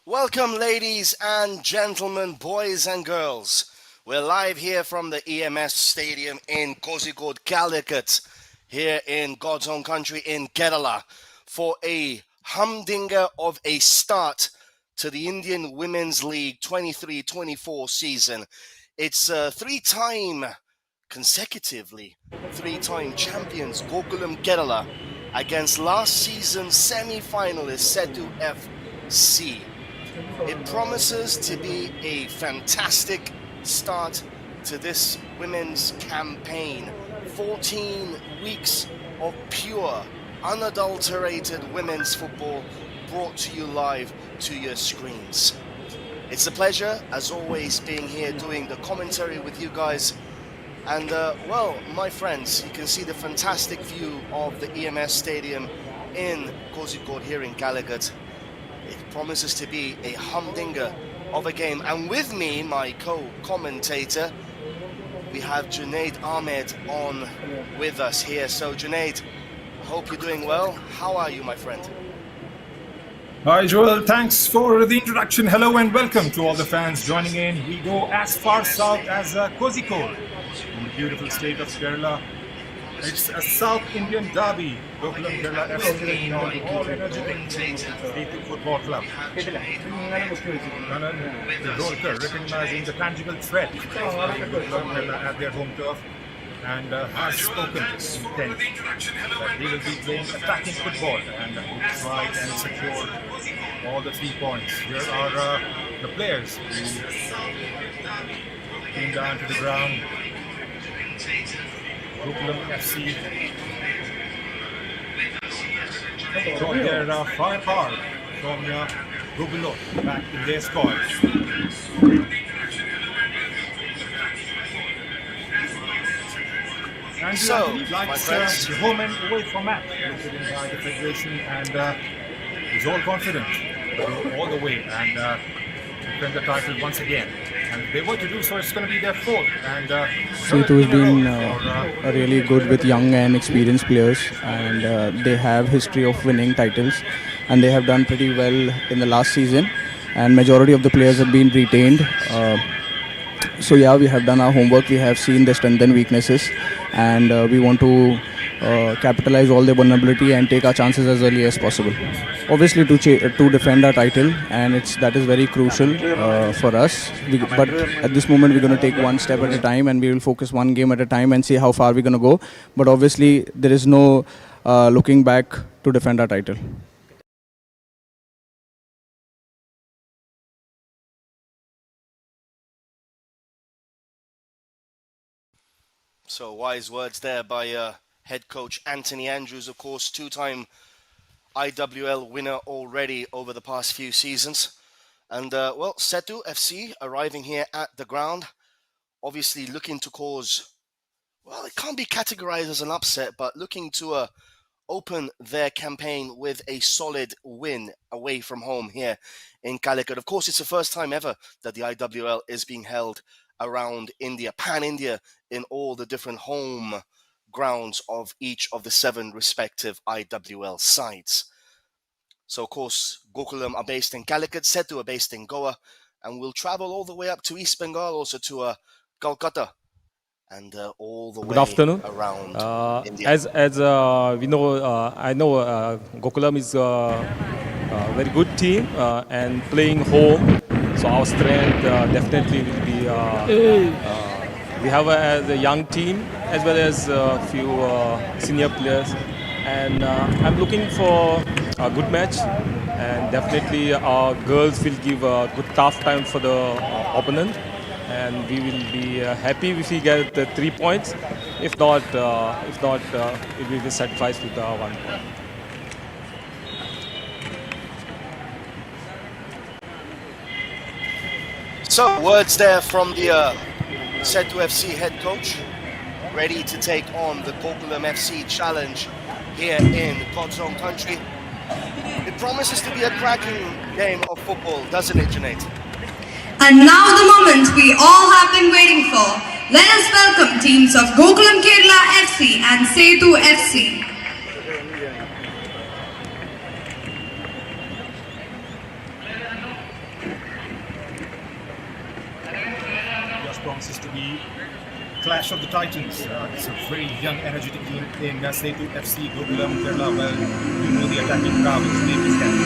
Welcome, ladies and gentlemen, boys and girls. We're live here from the EMS Stadium in Kozhikode, Calicut, here in God's own country in Kerala, for a humdinger of a start to the Indian Women's League 23-24 season. It's consecutively three-time champions Gokulam Kerala against last season's semi-finalist Sethu FC. It promises to be a fantastic start to this women's campaign. 14 weeks of pure, unadulterated women's football brought to you live to your screens. It's a pleasure, as always, being here doing the commentary with you guys. And, my friends, you can see the fantastic view of the EMS Stadium in Kozhikode here in Calicut. It promises to be a humdinger of a game. And with me, my co-commentator, we have Junaid Ahmed on with us here. So, Junaid, I hope you're doing well. How are you, my friend? Hi, Joel. Thanks for the introduction. Hello and welcome to all the fans joining in. We go as far south as Kozhikode, in the beautiful state of Kerala. It's a South Indian derby. Gokulam Kerala FC taking on the all-energetic Sethu Football Club. Rolker recognizing the tangible threat of Gokulam Kerala at their home turf and has spoken intent that they will be playing attacking football and try and secure all the 3 points. Here are the players who came down to the ground. Gokulam FC got their firepower from Gokulam back in their squad. And So, likes the home and away format put in by the Federation and is all confident to go all the way and defend the title once again. And if they were to do so, it's going to be their fourth. And Sethu has been really good with young and experienced players, and they have history of winning titles, and they have done pretty well in the last season, and majority of the players have been retained. So yeah, we have done our homework, we have seen their strengths and weaknesses, and we want to capitalize all their vulnerability and take our chances as early as possible. Obviously to defend our title, and that is very crucial for us. But at this moment we're going to take one step at a time, and we will focus one game at a time and see how far we're going to go. But obviously there is no looking back to defend our title. So, wise words there by head coach Anthony Andrews, of course, two-time IWL winner already over the past few seasons. And, Sethu FC arriving here at the ground, obviously looking to cause, well, it can't be categorized as an upset, but looking to open their campaign with a solid win away from home here in Calicut. Of course, it's the first time ever that the IWL is being held around India, pan-India, in all the different home grounds of each of the 7 respective IWL sides. So, of course, Gokulam are based in Calicut, Sethu are based in Goa, and we'll travel all the way up to East Bengal, also to Kolkata, and all the Good way afternoon. around India. As we know, I know Gokulam is a very good team and playing home. So our strength definitely will be. We have a young team as well as a few senior players, and I'm looking for a good match. And definitely our girls will give a good tough time for the opponent, and we will be happy if we get the 3 points. If not, we will be satisfied with 1 point. So, words there from the Sethu FC head coach, ready to take on the Gokulam FC challenge here in God's own country. It promises to be a cracking game of football, doesn't it, Junaid? And now the moment we all have been waiting for. Let us welcome teams of Gokulam Kerala FC and Sethu FC. promises to be Clash of the Titans. It's a very young, energetic team in Sethu FC, Gokulam, Kerala. Well, you know the attacking prowess, maybe Sethu.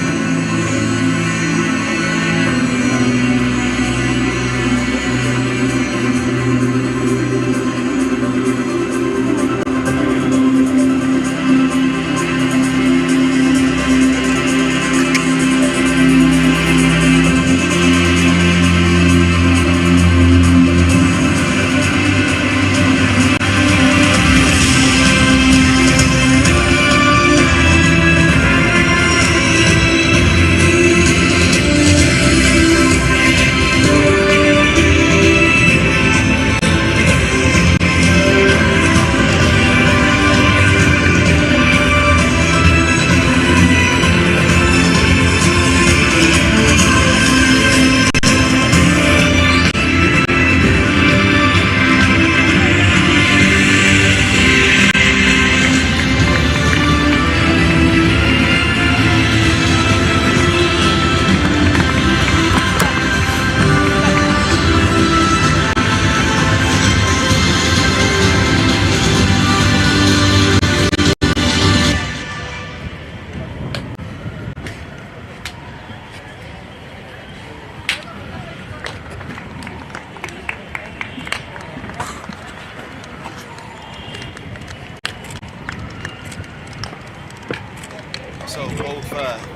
So both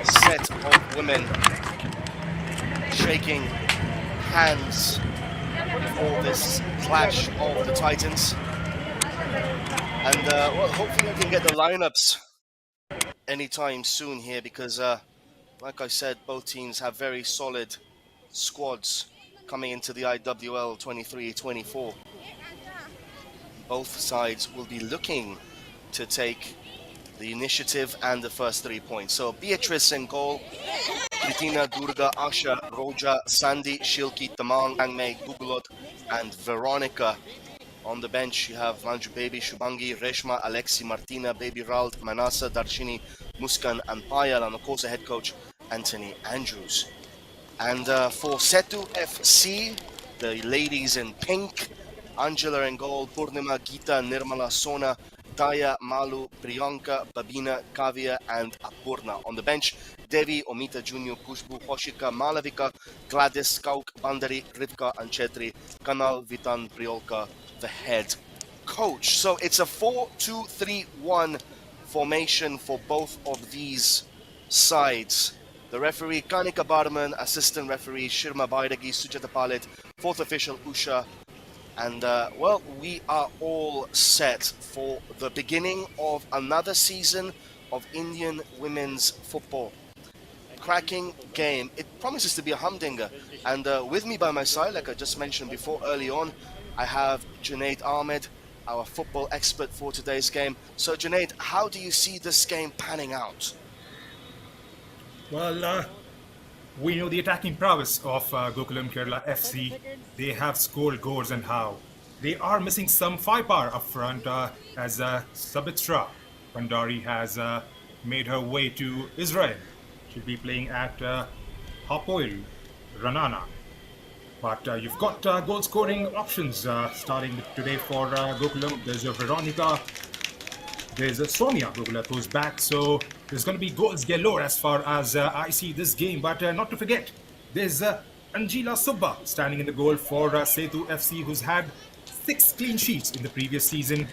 set of women shaking hands for this clash of the Titans. And well, hopefully we can get the lineups anytime soon here because, like I said, both teams have very solid squads coming into the IWL 23-24. Both sides will be looking to take the initiative and the first 3 points. So Beatrice in goal, Kritina, Durga, Asha, Roja, Sandy, Shilki, Tamang, Angmei, Gugulot, and Veronica. On the bench, you have Manju Baby, Shubangi, Reshma, Alexi, Martina, Baby Ralt, Manasa, Darshini, Muskan, and Payal, and of course the head coach, Anthony Andrews. And for Sethu FC, the ladies in pink, Angela in goal, Purnima, Geeta, Nirmala, Sona, Daya, Malu, Priyanka, Babina, Kavya, and Apurna. On the bench, Devi, Omita Junior, Kushbu, Hoshika, Malavika, Gladys, Kauk, Bandari, Rivka, and Chetri, Kanal, Vitan, Priolka, the head coach. So it's a 4-2-3-1 formation for both of these sides. The referee, Kanika Barman, assistant referee, Shirma Baidagi, Sujata Palit, fourth official, Usha. And, well, we are all set for the beginning of another season of Indian women's football. Cracking game. It promises to be a humdinger. And with me by my side, like I just mentioned before early on, I have Junaid Ahmed, our football expert for today's game. So, Junaid, how do you see this game panning out? Well, we know the attacking prowess of Gokulam Kerala FC. They have scored goals and how. They are missing some firepower up front as Sabitra Pandari has made her way to Israel. She'll be playing at Hapoel Ranana. But you've got goal scoring options starting today for Gokulam. There's a Veronica. There's a Sonia Gogula goes back, so there's going to be goals galore as far as I see this game. But not to forget, there's Anjila Subba standing in the goal for Sethu FC, who's had 6 clean sheets in the previous season.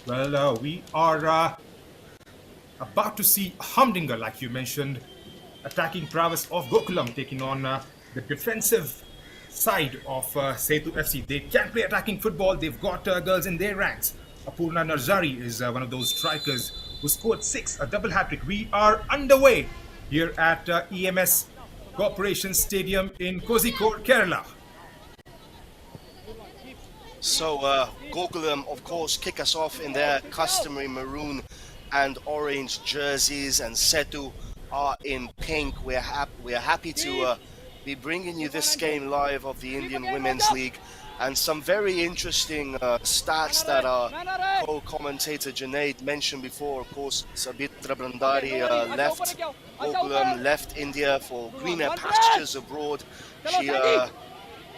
Well, we are about to see humdinger, like you mentioned, attacking prowess of Gokulam taking on the defensive side of Sethu FC. They can play attacking football. They've got girls in their ranks. Apurna Narzari is one of those strikers who scored 6, a double hat-trick. We are underway here at EMS Corporation Stadium in Kozhikode, Kerala. So Gokulam, of course, kick us off in their customary maroon and orange jerseys, and Sethu are in pink. We're happy to be bringing you this game live of the Indian Women's League. And some very interesting stats that our co-commentator Junaid mentioned before. Of course, Sabitra Brandari left Gokulam, left India for greener pastures abroad. She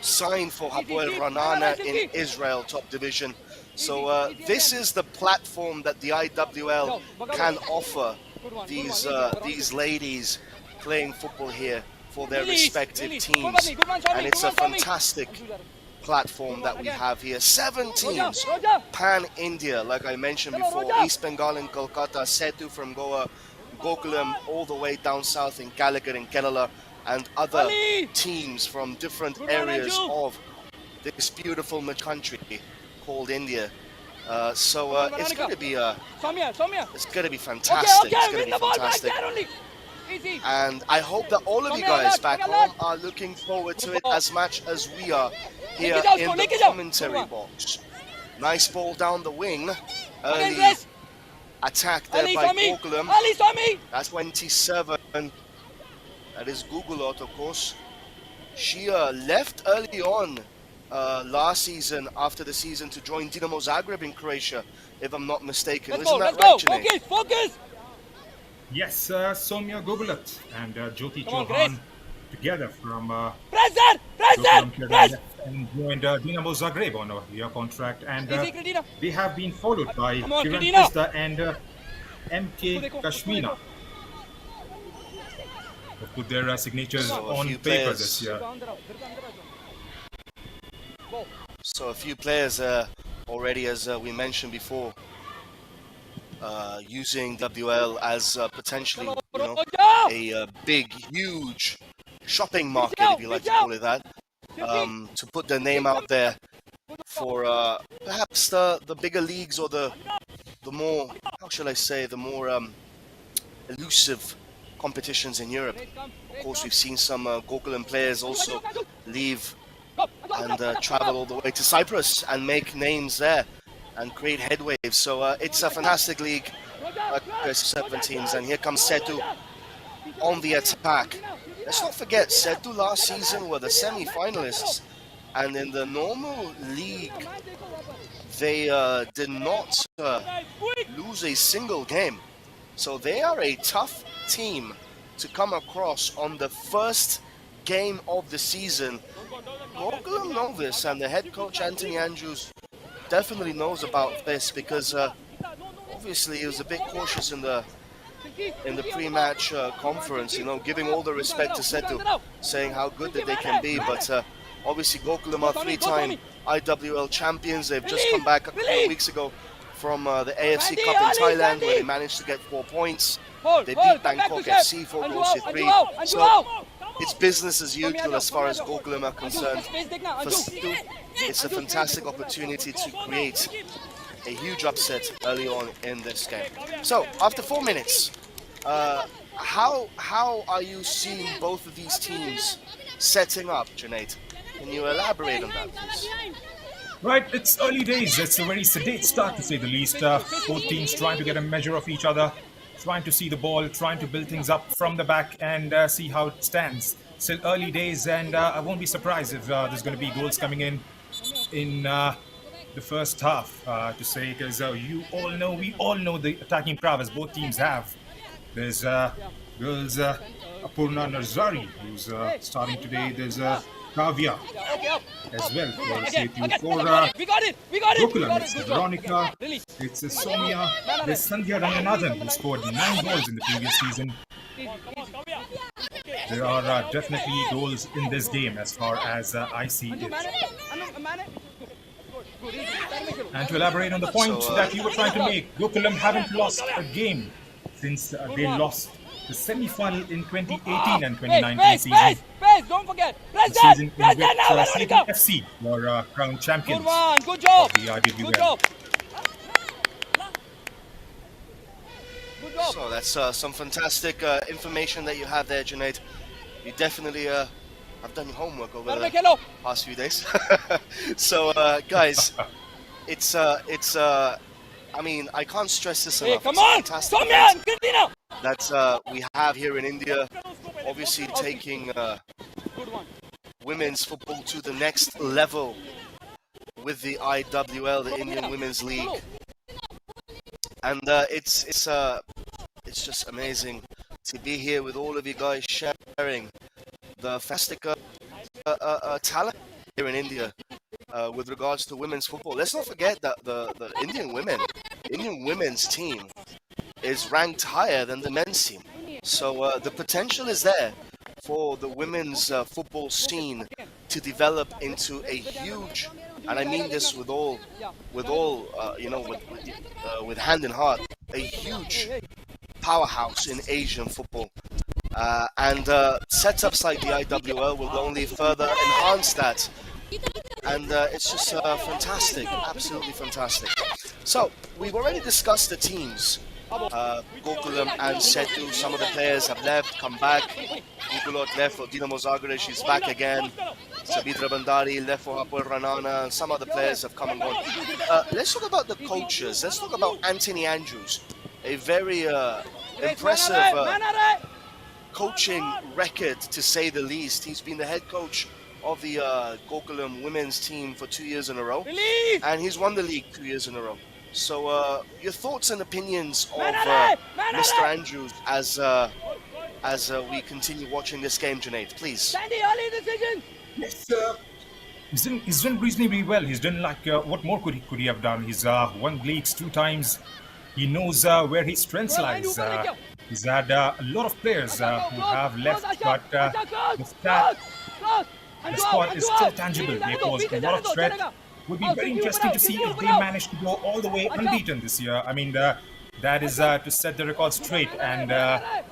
signed for Hapoel Ranana in Israel top division. So this is the platform that the IWL can offer these ladies playing football here for their respective teams, and it's a fantastic platform that we have here. 7 teams, pan-India, like I mentioned before, East Bengal and Kolkata, Sethu from Goa, Gokulam all the way down south in Calicut and Kerala, and other teams from different areas of this beautiful country called India. So it's going to be fantastic. It's going to be fantastic. And I hope that all of you guys back home are looking forward to it as much as we are here in the commentary box. Nice ball down the wing. Early attack there by Gokulam. That's 27. That is Gugulot, of course. She left early on last season, after the season, to join Dinamo Zagreb in Croatia, if I'm not mistaken. Isn't that right, Junaid? Focus! Yes, Soumya Gogulat and Jyoti Chauhan together from Gokulam and joined Dinamo Zagreb on a year contract, and they have been followed by Kiran Krishna and MK Kashmina. They've put their signatures on paper this year. So a few players already, as we mentioned before, using WL as potentially, a big, huge shopping market, if you like to call it that, to put their name out there for perhaps the bigger leagues, or the more, how shall I say, the more elusive competitions in Europe. Of course, we've seen some Gokulam players also leave and travel all the way to Cyprus and make names there and create headwaves. So it's a fantastic league, 7 teams, and here comes Sethu on the attack. Let's not forget, Sethu last season were the semi-finalists, and in the normal league they did not lose a single game. So they are a tough team to come across on the first game of the season. Gokulam know this, and the head coach Anthony Andrews definitely knows about this, because obviously he was a bit cautious in the pre-match conference, giving all the respect to Sethu, saying how good that they can be. But obviously Gokulam are 3-time IWL champions. They've just come back a couple of weeks ago from the AFC Cup in Thailand, where they managed to get 4 points. They beat Bangkok FC 4 goals to 3. So it's business as usual as far as Gokulam are concerned. For Sethu, it's a fantastic opportunity to create a huge upset early on in this game. So after 4 minutes, how are you seeing both of these teams setting up, Junaid? Can you elaborate on that, please? Right, it's early days. It's a very sedate start, to say the least. Both teams trying to get a measure of each other, trying to see the ball, trying to build things up from the back and see how it stands. Still early days, and I won't be surprised if there's going to be goals coming in the first half, to say, because we all know the attacking prowess both teams have. There's girls Apurna Narzari, who's starting today. There's Kavya as well for Sethu. For Gokulam, it's Veronica, it's Soumya, there's Sandhya Ranganathan, who scored 9 goals in the previous season. There are definitely goals in this game as far as I see it. And to elaborate on the point that you were trying to make, Gokulam haven't lost a game since they lost the semi-final in 2018 and 2019 season. Don't forget. The season in which Sethu FC were crowned champions of the IWL. So that's some fantastic information that you have there, Junaid. You definitely have done your homework over the past few days. So guys, it's I mean, I can't stress this enough. Come on, that we have here in India, obviously taking women's football to the next level with the IWL, the Indian Women's League, and it's just amazing to be here with all of you guys sharing the fantastic talent here in India with regards to women's football. Let's not forget that the Indian women's team is ranked higher than the men's team. So the potential is there for the women's football scene to develop into a huge, and I mean this with all, with hand in heart, a huge powerhouse in Asian football. And setups like the IWL will only further enhance that. And it's just fantastic, absolutely fantastic. So, we've already discussed the teams. Gokulam and Sethu, some of the players have left, come back. Gugulot left for Dinamo Zagreb, she's back again. Sabitra Bandari left for Hapoel Ranana, and some other players have come and gone. Let's talk about the coaches. Let's talk about Anthony Andrews, a very impressive coaching record, to say the least. He's been the head coach of the Gokulam women's team for 2 years in a row, and he's won the league 2 years in a row. So, your thoughts and opinions of Mr. Andrews as we continue watching this game, Junaid, please. Yes, he's done reasonably well. He's done like what more could he have done? He's won leagues 2 times. He knows where his strengths lies. He's had a lot of players who have left, but the squad is still tangible. They pose a lot of threat. Would be very interesting to see if they manage to go all the way unbeaten this year. I mean, that is to set the record straight and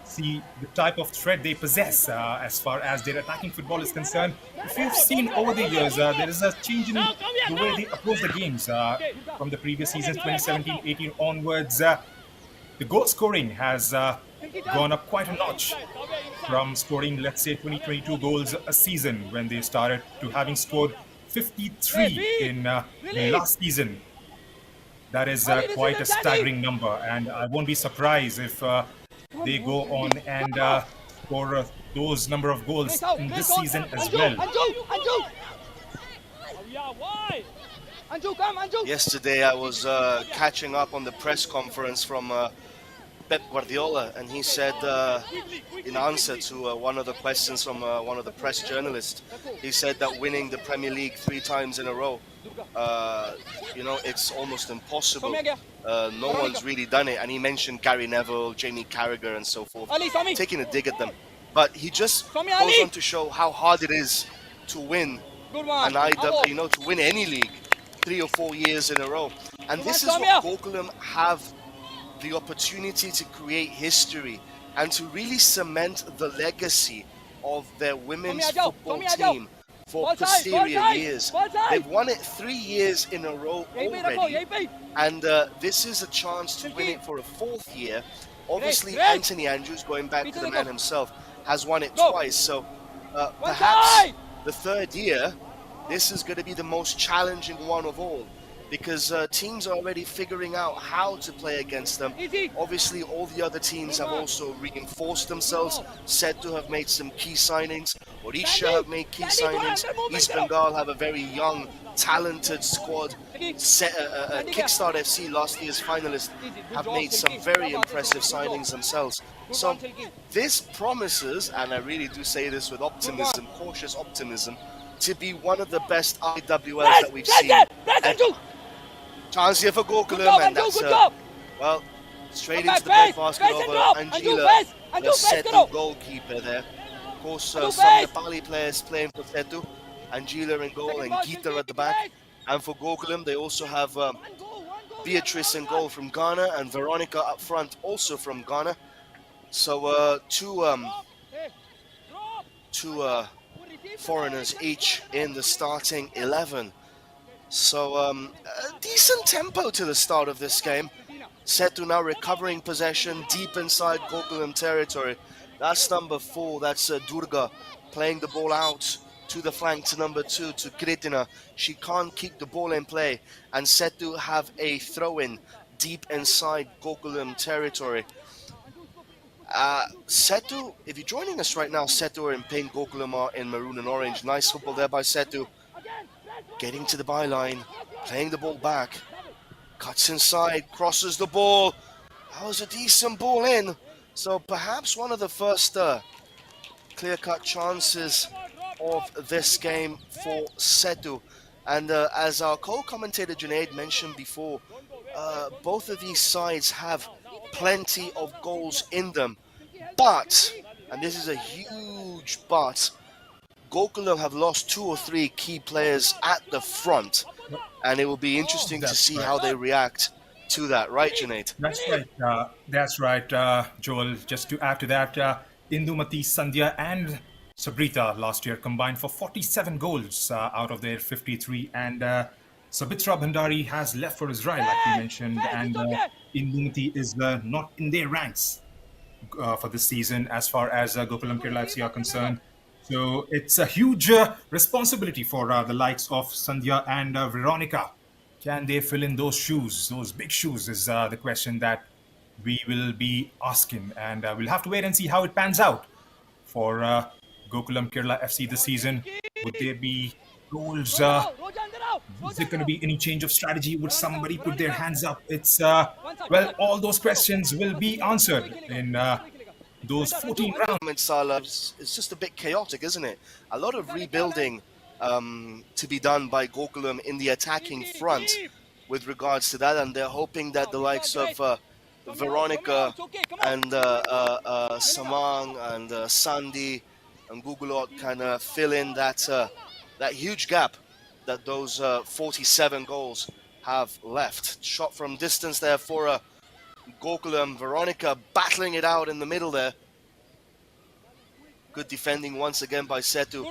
see the type of threat they possess as far as their attacking football is concerned. If you've seen over the years, there is a change in the way they approach the games from the previous seasons, 2017-18 onwards. The goal scoring has gone up quite a notch from scoring, let's say, 20-22 goals a season when they started to having scored 53 in last season. That is quite a staggering number, and I won't be surprised if they go on and score those number of goals in this season as well. Yesterday I was catching up on the press conference from Pep Guardiola, and he said in answer to one of the questions from one of the press journalists, he said that winning the Premier League 3 times in a row, it's almost impossible. No one's really done it, and he mentioned Gary Neville, Jamie Carragher, and so forth, taking a dig at them. But he just goes on to show how hard it is to win to win any league 3 or 4 years in a row. And this is what Gokulam have the opportunity to create history and to really cement the legacy of their women's football team for posterior years. They've won it 3 years in a row already, and this is a chance to win it for a 4th year. Obviously, Anthony Andrews, going back to the man himself, has won it twice, so perhaps the 3rd year, this is going to be the most challenging one of all, because teams are already figuring out how to play against them. Obviously, all the other teams have also reinforced themselves. Sethu have made some key signings. Odisha have made key signings. East Bengal have a very young, talented squad. Kickstart FC, last year's finalists, have made some very impressive signings themselves. So this promises, and I really do say this with optimism, cautious optimism, to be one of the best IWLs that we've seen. Chance here for Gokulam, and that's straight into the breadbasket over Angela, the Sethu goalkeeper there. Of course, some Nepali players playing for Sethu, Angela in goal and Geeta at the back. And for Gokulam, they also have Beatrice in goal from Ghana and Veronica up front, also from Ghana. So two foreigners each in the starting 11. So a decent tempo to the start of this game. Sethu now recovering possession deep inside Gokulam territory. That's number 4, that's Durga, playing the ball out to the flank to number 2, to Kritina. She can't keep the ball in play, and Sethu have a throw-in deep inside Gokulam territory. Sethu, if you're joining us right now, Sethu are in pink, Gokulam are in maroon and orange. Nice football there by Sethu. Getting to the byline, playing the ball back. Cuts inside, crosses the ball. That was a decent ball in. So perhaps one of the first clear-cut chances of this game for Sethu. And as our co-commentator Junaid mentioned before, both of these sides have plenty of goals in them. But, and this is a huge but, Gokulam have lost 2 or 3 key players at the front. And it will be interesting to see how they react to that, right, Junaid? That's right, Joel. Just to add to that, Indumati, Sandhya, and Sabrita last year combined for 47 goals out of their 53. And Sabitra Bhandari has left for Israel, like we mentioned, and Indumati is not in their ranks for this season as far as Gokulam Kerala FC are concerned. So it's a huge responsibility for the likes of Sandhya and Veronica. Can they fill in those shoes? Those big shoes is the question that we will be asking. And we'll have to wait and see how it pans out for Gokulam Kerala FC this season. Would there be goals? Is there going to be any change of strategy? Would somebody put their hands up? It's, well, all those questions will be answered in those 14 rounds. Salah, it's just a bit chaotic, isn't it? A lot of rebuilding to be done by Gokulam in the attacking front with regards to that, and they're hoping that the likes of Veronica and Samang and Sandy and Gugulot can fill in that huge gap that those 47 goals have left. Shot from distance there for Gokulam. Veronica battling it out in the middle there. Good defending once again by Sethu,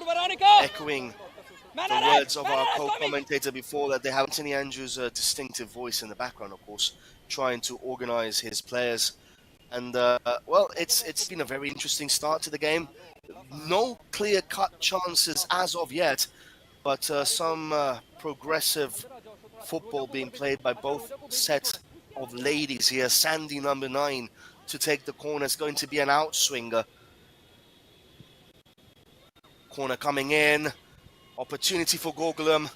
echoing the words of our co-commentator before that they have Anthony Andrews' distinctive voice in the background, of course, trying to organize his players. And, well, it's been a very interesting start to the game. No clear-cut chances as of yet, but some progressive football being played by both sets of ladies here. Sandy, number 9, to take the corner. It's going to be an outswinger. Corner coming in. Opportunity for Gokulam.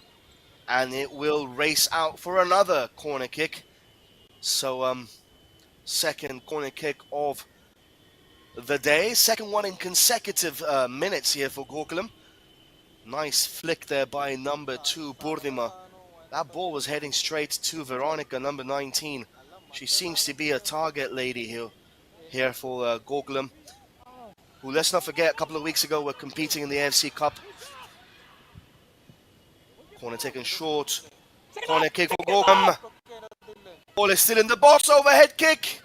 And it will race out for another corner kick. So, second corner kick of the day. Second one in consecutive minutes here for Gokulam. Nice flick there by number 2, Purnima. That ball was heading straight to Veronica, number 19. She seems to be a target lady here for Gokulam, who, let's not forget, a couple of weeks ago were competing in the AFC Cup. Corner taken short. Corner kick for Gokulam. Ball is still in the box. Overhead kick.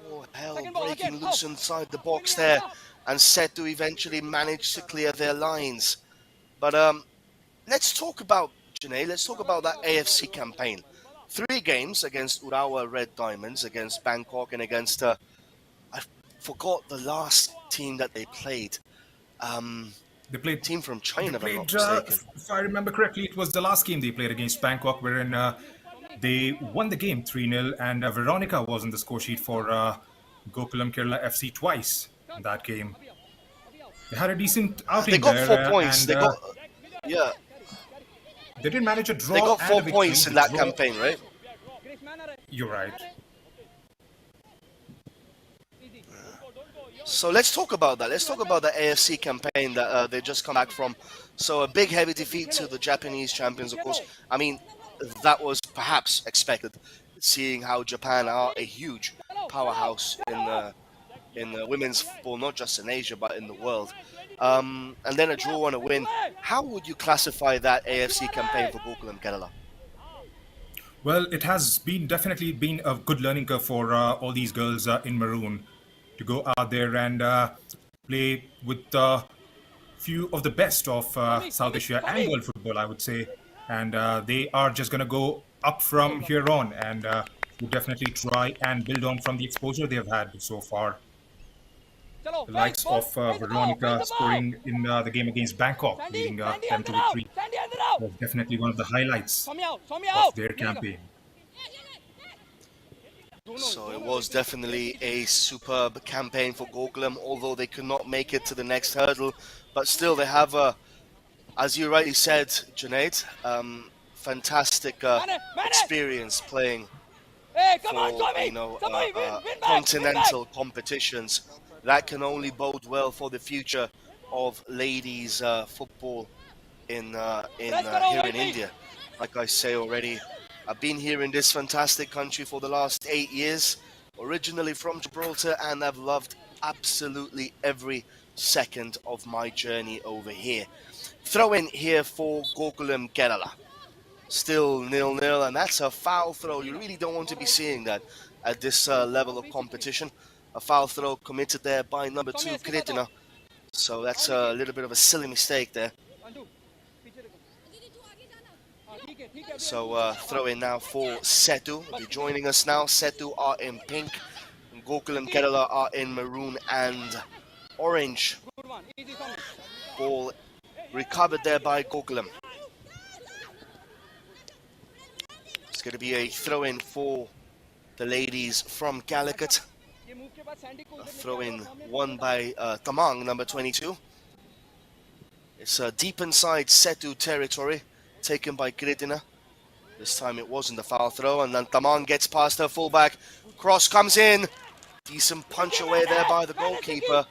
Oh, hell, breaking loose inside the box there. And Sethu eventually managed to clear their lines. But let's talk about, Janae, let's talk about that AFC campaign. 3 games against Urawa Red Diamonds, against Bangkok, and against, I forgot the last team that they played. They played a team from China, if I'm not mistaken. If I remember correctly, it was the last game they played against Bangkok, wherein they won the game 3-0, and Veronica was on the score sheet for Gokulam Kerala FC twice in that game. They had a decent outing there. They got 4 points. And, yeah. They didn't manage a draw. They got 4 and points in that campaign, right? You're right. So let's talk about that. Let's talk about the AFC campaign that they just come back from. So a big, heavy defeat to the Japanese champions, of course. I mean, that was perhaps expected, seeing how Japan are a huge powerhouse in women's football, not just in Asia, but in the world. And then a draw and a win. How would you classify that AFC campaign for Gokulam Kerala? Well, it has definitely been a good learning curve for all these girls in maroon to go out there and play with a few of the best of South Asia and world football, I would say. And they are just going to go up from here on and will definitely try and build on from the exposure they've had so far. The likes of Veronica scoring in the game against Bangkok, leading them to victory, was definitely one of the highlights of their campaign. So it was definitely a superb campaign for Gokulam, although they could not make it to the next hurdle. But still, they have, as you rightly said, Junaid, fantastic experience playing for continental competitions. That can only bode well for the future of ladies football in here in India. Like I say already, I've been here in this fantastic country for the last 8 years, originally from Gibraltar, and I've loved absolutely every second of my journey over here. Throw in here for Gokulam Kerala. Still 0-0, and that's a foul throw. You really don't want to be seeing that at this level of competition. A foul throw committed there by number 2, Kritina. So that's a little bit of a silly mistake there. So throw in now for Sethu. They're joining us now. Sethu are in pink. Gokulam Kerala are in maroon and orange. Ball recovered there by Gokulam. It's going to be a throw-in for the ladies from Calicut. A throw-in won by Tamang, number 22. It's deep inside Sethu territory, taken by Kritina. This time it wasn't a foul throw, and then Tamang gets past her fullback. Cross comes in. Decent punch away there by the goalkeeper.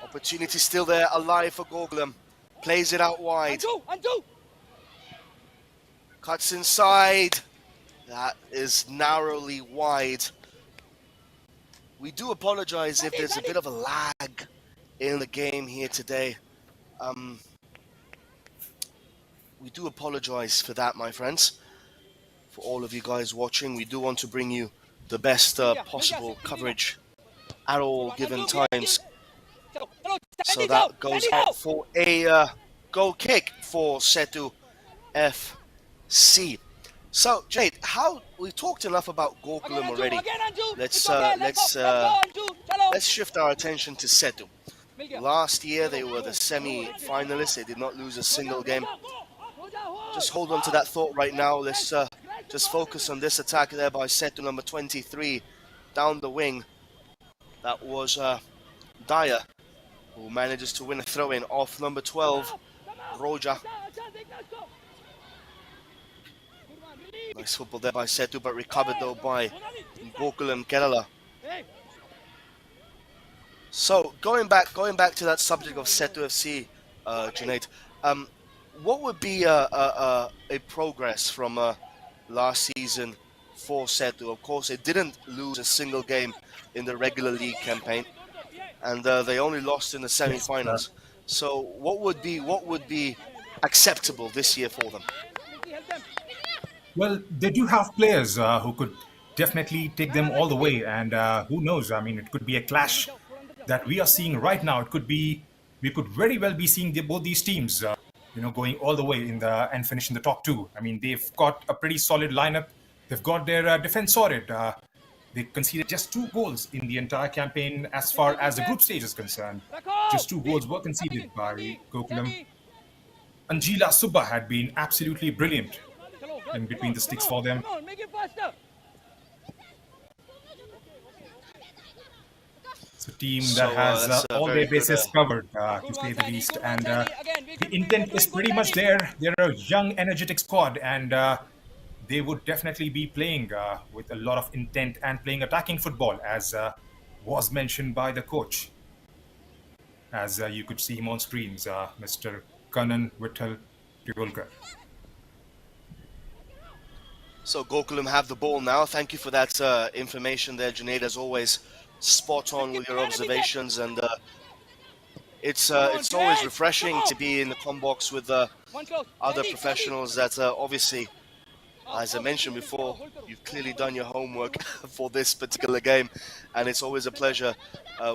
Opportunity still there, alive for Gokulam. Plays it out wide. Cuts inside. That is narrowly wide. We do apologize if there's a bit of a lag in the game here today. We do apologize for that, my friends. For all of you guys watching, we do want to bring you the best possible coverage at all given times. So that goes out for a goal kick for Sethu FC. So Jade, we talked enough about Gokulam already. Let's shift our attention to Sethu. Last year they were the semi-finalists. They did not lose a single game. Just hold on to that thought right now. Let's just focus on this attack there by Sethu, number 23, down the wing. That was Daya, who manages to win a throw-in off number 12, Roja. Nice football there by Sethu, but recovered though by Gokulam Kerala. So going back to that subject of Sethu FC, Junaid, what would be a progress from last season for Sethu? Of course, they didn't lose a single game in the regular league campaign, and they only lost in the semi-finals. So what would be acceptable this year for them? Well, they do have players who could definitely take them all the way, and who knows? I mean, it could be a clash that we are seeing right now. We could very well be seeing both these teams, going all the way and finishing the top two. I mean, they've got a pretty solid lineup. They've got their defense sorted. They conceded just 2 goals in the entire campaign as far as the group stage is concerned. Just 2 goals were conceded by Gokulam. Anjila Subba had been absolutely brilliant in between the sticks for them. It's a team that has all their bases covered, to say the least. And the intent is pretty much there. They're a young, energetic squad, and they would definitely be playing with a lot of intent and playing attacking football, as was mentioned by the coach. As you could see him on screens, Mr. Kanan Vittal Tivulkar. So Gokulam have the ball now. Thank you for that information there, Junaid. As always, spot on with your observations, and it's always refreshing to be in the comm box with other professionals that obviously, as I mentioned before, you've clearly done your homework for this particular game, and it's always a pleasure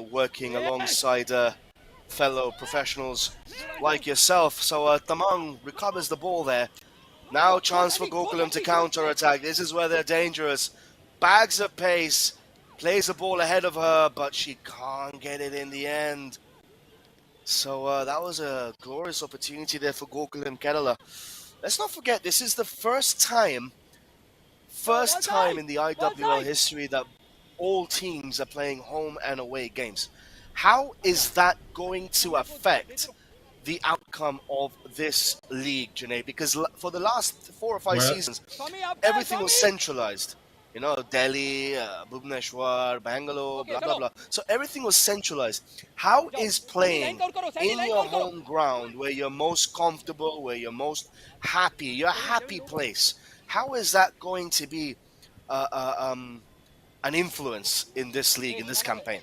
working alongside fellow professionals like yourself. So Tamang recovers the ball there. Now chance for Gokulam to counter-attack. This is where they're dangerous. Bags of pace. Plays the ball ahead of her, but she can't get it in the end. So that was a glorious opportunity there for Gokulam Kerala. Let's not forget, this is the first time in the IWL history that all teams are playing home and away games. How is that going to affect the outcome of this league, Junaid? Because for the last 4 or 5 seasons, everything was centralized. Delhi, Bhubaneswar, Bangalore, blah blah blah. So everything was centralized. How is playing in your home ground, where you're most comfortable, where you're most happy, your happy place? How is that going to be uh, uh, um, an influence in this league, in this campaign?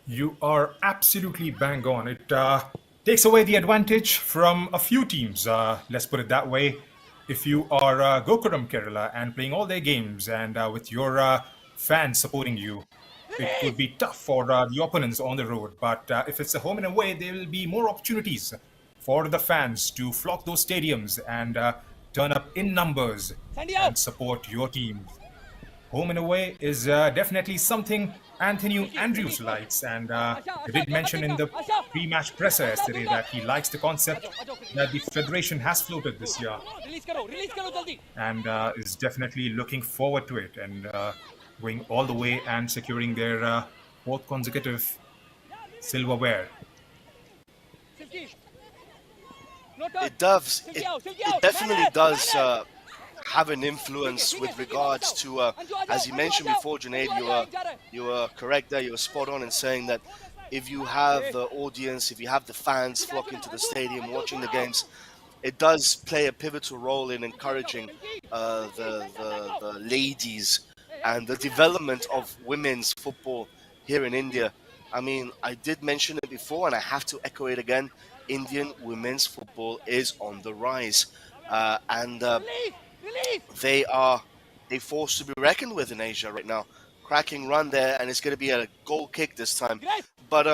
You are absolutely bang on. It takes away the advantage from a few teams. Let's put it that way. If you are Gokulam Kerala and playing all their games and with your fans supporting you, it would be tough for the opponents on the road. But if it's a home and away, there will be more opportunities for the fans to flock those stadiums and turn up in numbers and support your team. Home and away is definitely something Anthony Andrews likes, and he did mention in the pre-match presser yesterday that he likes the concept that the federation has floated this year, and is definitely looking forward to it and going all the way and securing their fourth consecutive silverware. It definitely does have an influence with regards to, as you mentioned before, Junaid. You were correct there. You were spot on in saying that if you have the audience, if you have the fans flocking to the stadium, watching the games, it does play a pivotal role in encouraging the ladies and the development of women's football here in India. I mean, I did mention it before, and I have to echo it again. Indian women's football is on the rise, and they are a force to be reckoned with in Asia right now. Cracking run there, and it's going to be a goal kick this time. But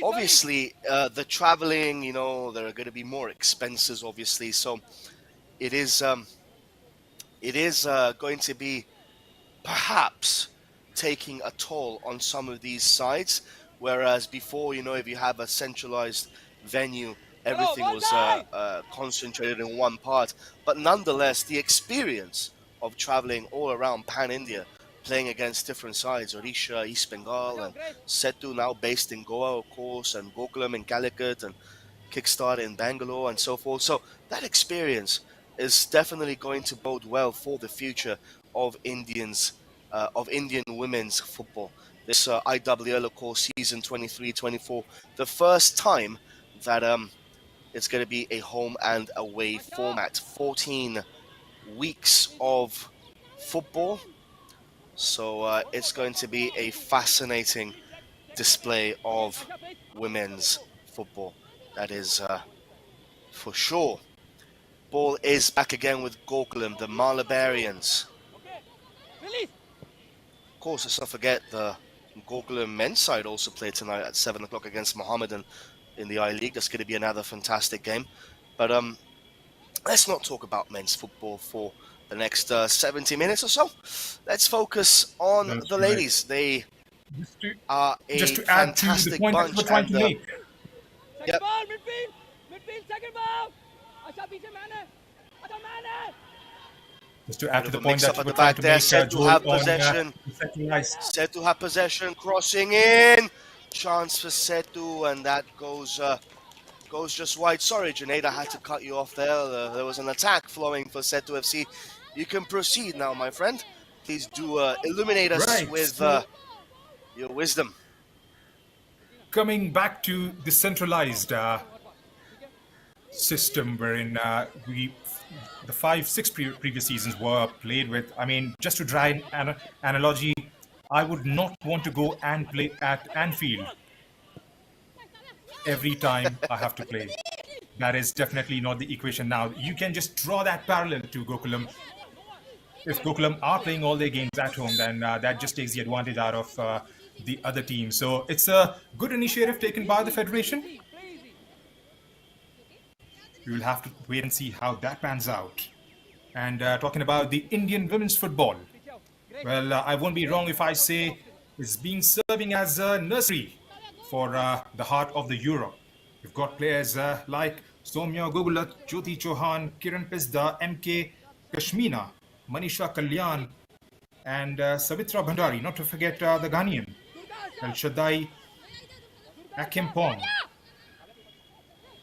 obviously, the traveling, there are going to be more expenses, obviously. So it is going to be perhaps taking a toll on some of these sides. Whereas before, if you have a centralized venue, everything was concentrated in one part. But nonetheless, the experience of traveling all around Pan India, playing against different sides, Odisha, East Bengal, and Sethu now based in Goa, of course, and Gokulam in Calicut, and Kickstart in Bangalore, and so forth. So that experience is definitely going to bode well for the future of Indian women's football. This IWL, of course, season 23-24, the first time that it's going to be a home and away format. 14 weeks of football. So it's going to be a fascinating display of women's football. That is for sure. Ball is back again with Gokulam, the Malabarians. Of course, let's not forget the Gokulam men's side also play tonight at 7 o'clock against Mohammedan in the I-League. That's going to be another fantastic game. But let's not talk about men's football for the next 70 minutes or so. Let's focus on the ladies. They are a Just to add to the fantastic point that bunch. we're trying to make. Yep. Just to add to the Bit of a point mix-up that at we're the trying back to there. make, Sethu Joel, have on possession. centralized. Sethu have possession, crossing in. Chance for Sethu, and that goes just wide. Sorry, Junaid, I had to cut you off there. There was an attack flowing for Sethu FC. You can proceed now, my friend. Please do illuminate us Right. with So your wisdom. coming back to the centralized system wherein the 5-6 previous seasons were played with. I mean, just to draw an analogy, I would not want to go and play at Anfield every time I have to play. That is definitely not the equation now. You can just draw that parallel to Gokulam. If Gokulam are playing all their games at home, then that just takes the advantage out of the other team. So it's a good initiative taken by the federation. We will have to wait and see how that pans out. And talking about the Indian women's football, well, I won't be wrong if I say it's being serving as a nursery for the heart of the Europe. We've got players like Soumya Gugulat, Jyoti Chauhan, Kiran Pisda, MK Kashmina, Manisha Kalyan, and Savitra Bhandari, not to forget the Ghanaian, El Shaddai Akimpong,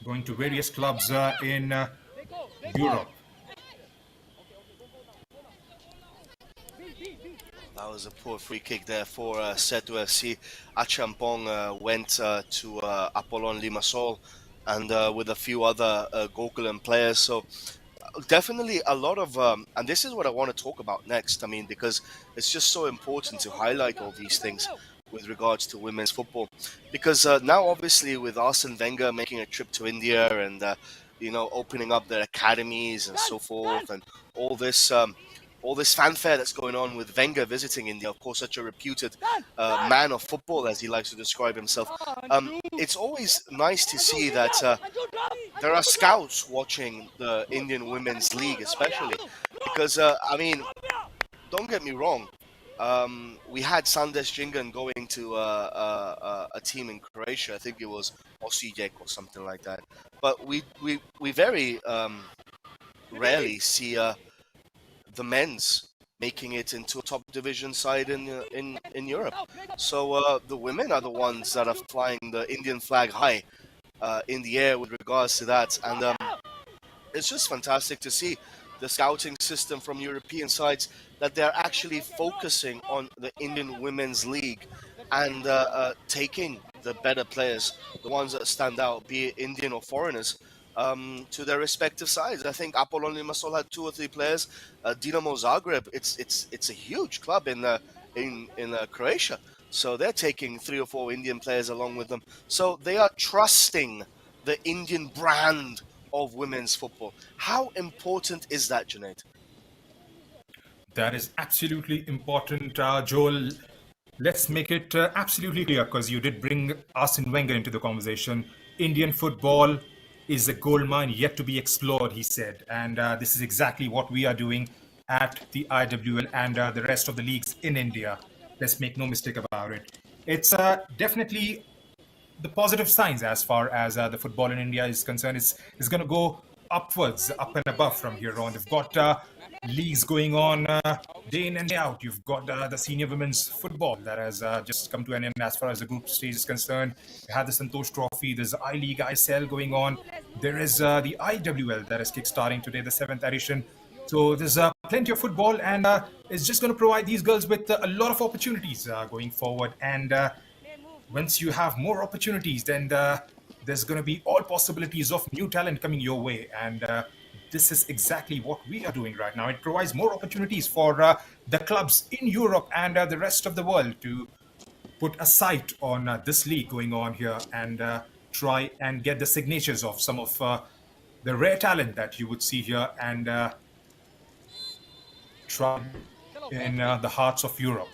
going to various clubs in Europe. That was a poor free kick there for Sethu FC. Achampong went to Apollon Limassol and with a few other Gokulam players. So definitely a lot of, and this is what I want to talk about next. I mean, because it's just so important to highlight all these things with regards to women's football. Because now, obviously, with Arsene Wenger making a trip to India and opening up their academies and so forth, and all this. All this fanfare that's going on with Wenger visiting India, of course, such a reputed man of football, as he likes to describe himself. It's always nice to see that there are scouts watching the Indian Women's League, especially because, I mean, don't get me wrong. We had Sandes Jingan going to a team in Croatia. I think it was Osijek or something like that. But we very rarely see the men's making it into a top division side in Europe. So the women are the ones that are flying the Indian flag high in the air with regards to that, and it's just fantastic to see the scouting system from European sides that they're actually focusing on the Indian Women's League and taking the better players, the ones that stand out, be it Indian or foreigners, to their respective sides. I think Apollon Limassol had 2 or 3 players. Dinamo Zagreb, it's a huge club in Croatia, so they're taking 3 or 4 Indian players along with them. So they are trusting the Indian brand of women's football. How important is that, Junaid? That is absolutely important, Joel. Let's make it absolutely clear, because you did bring Arsene Wenger into the conversation. Indian football is a gold mine yet to be explored, he said. And this is exactly what we are doing at the IWL and the rest of the leagues in India. Let's make no mistake about it. It's definitely the positive signs as far as the football in India is concerned. It's going to go upwards, up and above from here on. You've got leagues going on day in and day out. You've got the senior women's football that has just come to an end as far as the group stage is concerned. You have the Santosh Trophy. There's the I-League, ISL going on. There is the IWL that is kickstarting today, the 7th edition. So there's plenty of football, and it's just going to provide these girls with a lot of opportunities going forward. And once you have more opportunities, then there's going to be all possibilities of new talent coming your way. And this is exactly what we are doing right now. It provides more opportunities for the clubs in Europe and the rest of the world to put a sight on this league going on here and try and get the signatures of some of the rare talent that you would see here and try in the hearts of Europe.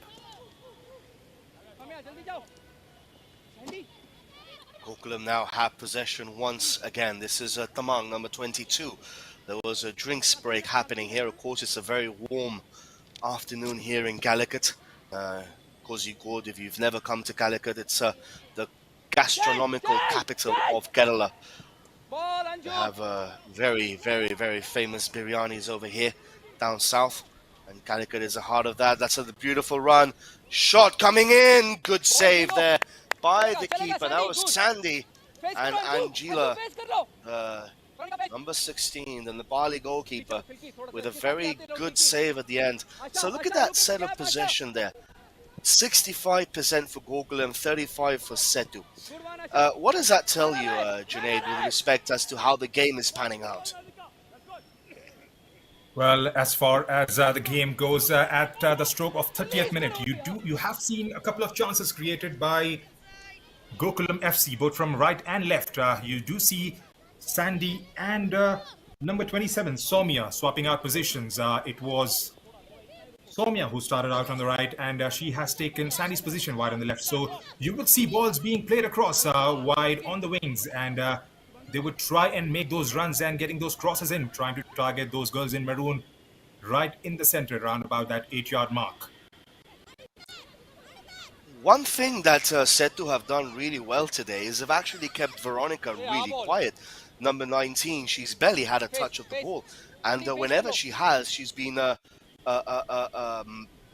Gokulam now have possession once again. This is Tamang, number 22. There was a drinks break happening here. Of course, it's a very warm afternoon here in Calicut. Kozhikode, if you've never come to Calicut, it's the gastronomical capital of Kerala. They have very, very, very famous biryanis over here down south. And Calicut is the heart of that. That's a beautiful run. Shot coming in. Good save there by the keeper. That was Sandy and Angela, number 16, the Nepali goalkeeper, with a very good save at the end. So look at that set of possession there. 65% for Gokulam, 35% for Sethu. What does that tell you, Junaid, with respect as to how the game is panning out? Well, as far as the game goes, at the stroke of 30th minute, you have seen a couple of chances created by Gokulam FC, both from right and left. You do see Sandy and number 27, Soumya, swapping out positions. It was Soumya who started out on the right, and she has taken Sandy's position wide on the left. So you would see balls being played across wide on the wings, and they would try and make those runs and getting those crosses in, trying to target those girls in maroon right in the center, around about that 8-yard mark. One thing that Sethu have done really well today is they've actually kept Veronica really quiet. Number 19, she's barely had a touch of the ball. And whenever she has, she's been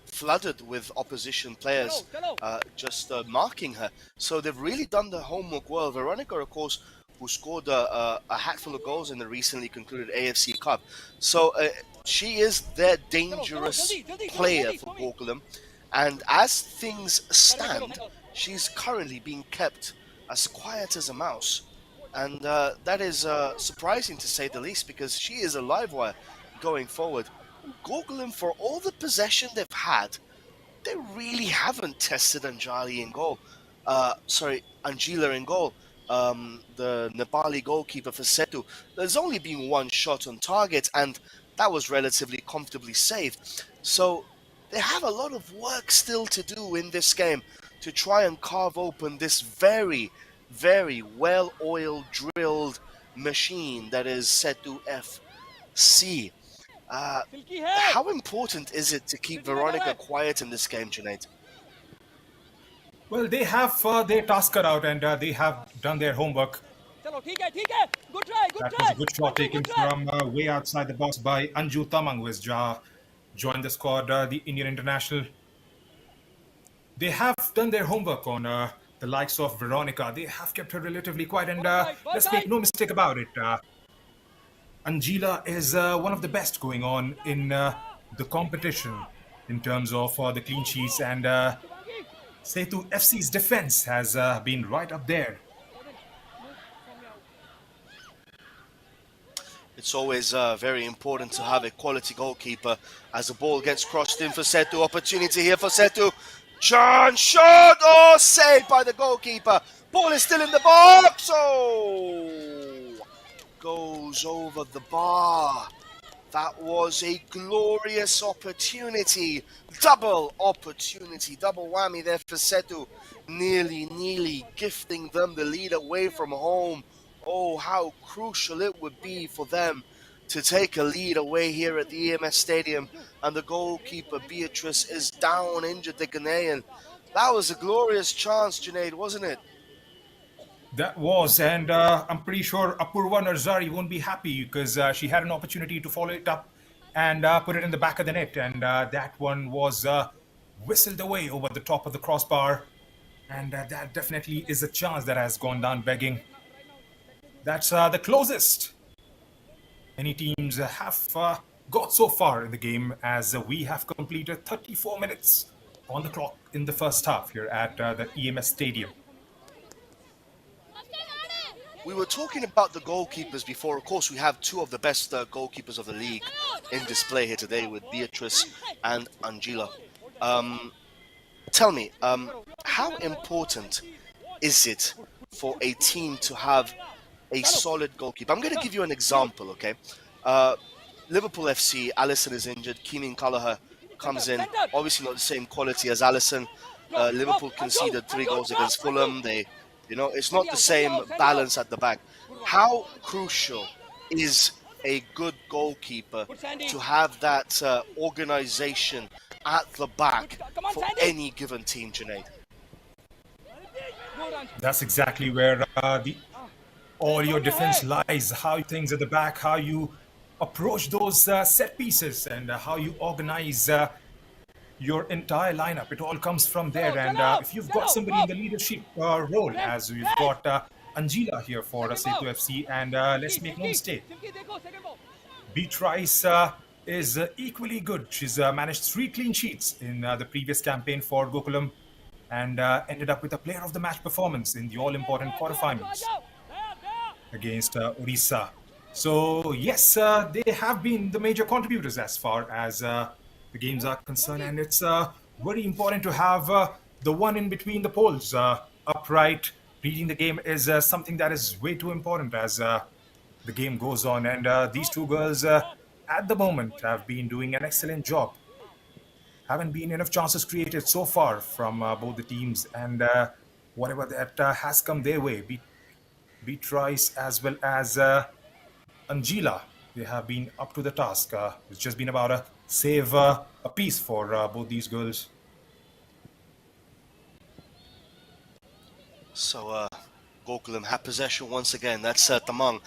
flooded with opposition players just marking her. So they've really done the homework well. Veronica, of course, who scored a hatful of goals in the recently concluded AFC Cup. So she is their dangerous player for Gokulam. And as things stand, she's currently being kept as quiet as a mouse. And that is surprising to say the least, because she is a live wire going forward. Gokulam, for all the possession they've had, they really haven't tested Anjali in goal. Angela in goal. The Nepali goalkeeper for Sethu. There's only been one shot on target, and that was relatively comfortably saved. So they have a lot of work still to do in this game to try and carve open this very, very well-oiled, drilled machine that is Sethu FC. How important is it to keep Veronica quiet in this game, Junaid? Well, they have their task cut out, and they have done their homework. That was a good shot taken from way outside the box by Anju Tamang, who has joined the squad, the Indian international. They have done their homework on the likes of Veronica. They have kept her relatively quiet, and let's make no mistake about it. Angela is one of the best going on in the competition in terms of the clean sheets, and Sethu FC's defense has been right up there. It's always very important to have a quality goalkeeper. As the ball gets crossed in for Sethu, opportunity here for Sethu. Chance shot! Oh, saved by the goalkeeper. Ball is still in the box. Oh, goes over the bar. That was a glorious opportunity. Double opportunity. Double whammy there for Sethu. Nearly gifting them the lead away from home. Oh, how crucial it would be for them to take a lead away here at the EMS Stadium. And the goalkeeper, Beatrice, is down injured, the Ghanaian. That was a glorious chance, Junaid, wasn't it? That was, and I'm pretty sure Apurva Narzari won't be happy because she had an opportunity to follow it up and put it in the back of the net, and that one was whistled away over the top of the crossbar, and that definitely is a chance that has gone down begging. That's the closest any teams have got so far in the game, as we have completed 34 minutes on the clock in the first half here at the EMS Stadium. We were talking about the goalkeepers before. Of course, we have two of the best goalkeepers of the league in display here today with Beatrice and Angela. Tell me, how important is it for a team to have a solid goalkeeper? I'm going to give you an example, okay? Liverpool FC, Alisson is injured. Keenan Callagher comes in. Obviously not the same quality as Alisson. Liverpool conceded 3 goals against Fulham. It's not the same balance at the back. How crucial is a good goalkeeper to have that organization at the back for any given team, Junaid? That's exactly where all your defense lies. How things at the back, how you approach those set pieces, and how you organize your entire lineup. It all comes from there. And if you've got somebody in the leadership role, as we've got Angela here for Sethu FC, and let's make no mistake, Beatrice is equally good. She's managed 3 clean sheets in the previous campaign for Gokulam, and ended up with a player of the match performance in the all-important quarterfinals against Orissa. So yes, they have been the major contributors as far as the games are concerned, and it's very important to have the one in between the poles upright. Reading the game is something that is way too important as the game goes on, and these two girls at the moment have been doing an excellent job. Haven't been enough chances created so far from both the teams, and whatever that has come their way, Beatrice as well as Angela, they have been up to the task. It's just been about a save a piece for both these girls. So Gokulam have possession once again. That's Tamang.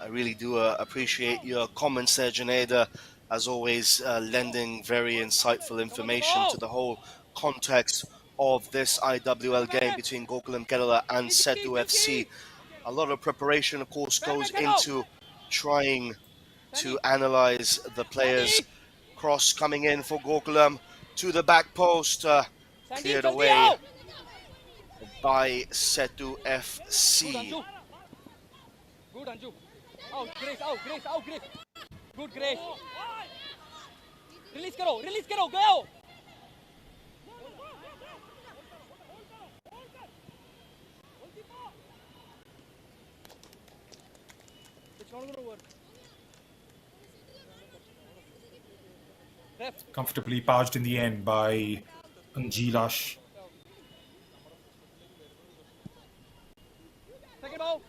I really do appreciate your comments there, Junaid. As always, lending very insightful information to the whole context of this IWL game between Gokulam Kerala and Sethu FC. A lot of preparation, of course, goes into trying to analyze the players. Cross coming in for Gokulam. to the back post, cleared away by Sethu Good, FC. Anju. Good, Anju. Out, Grace, out, Grace, out, Grace. Good, Grace. Release करो, go. It's not going to work. Ref. Comfortably passed in the end by Anjilash. Second ball.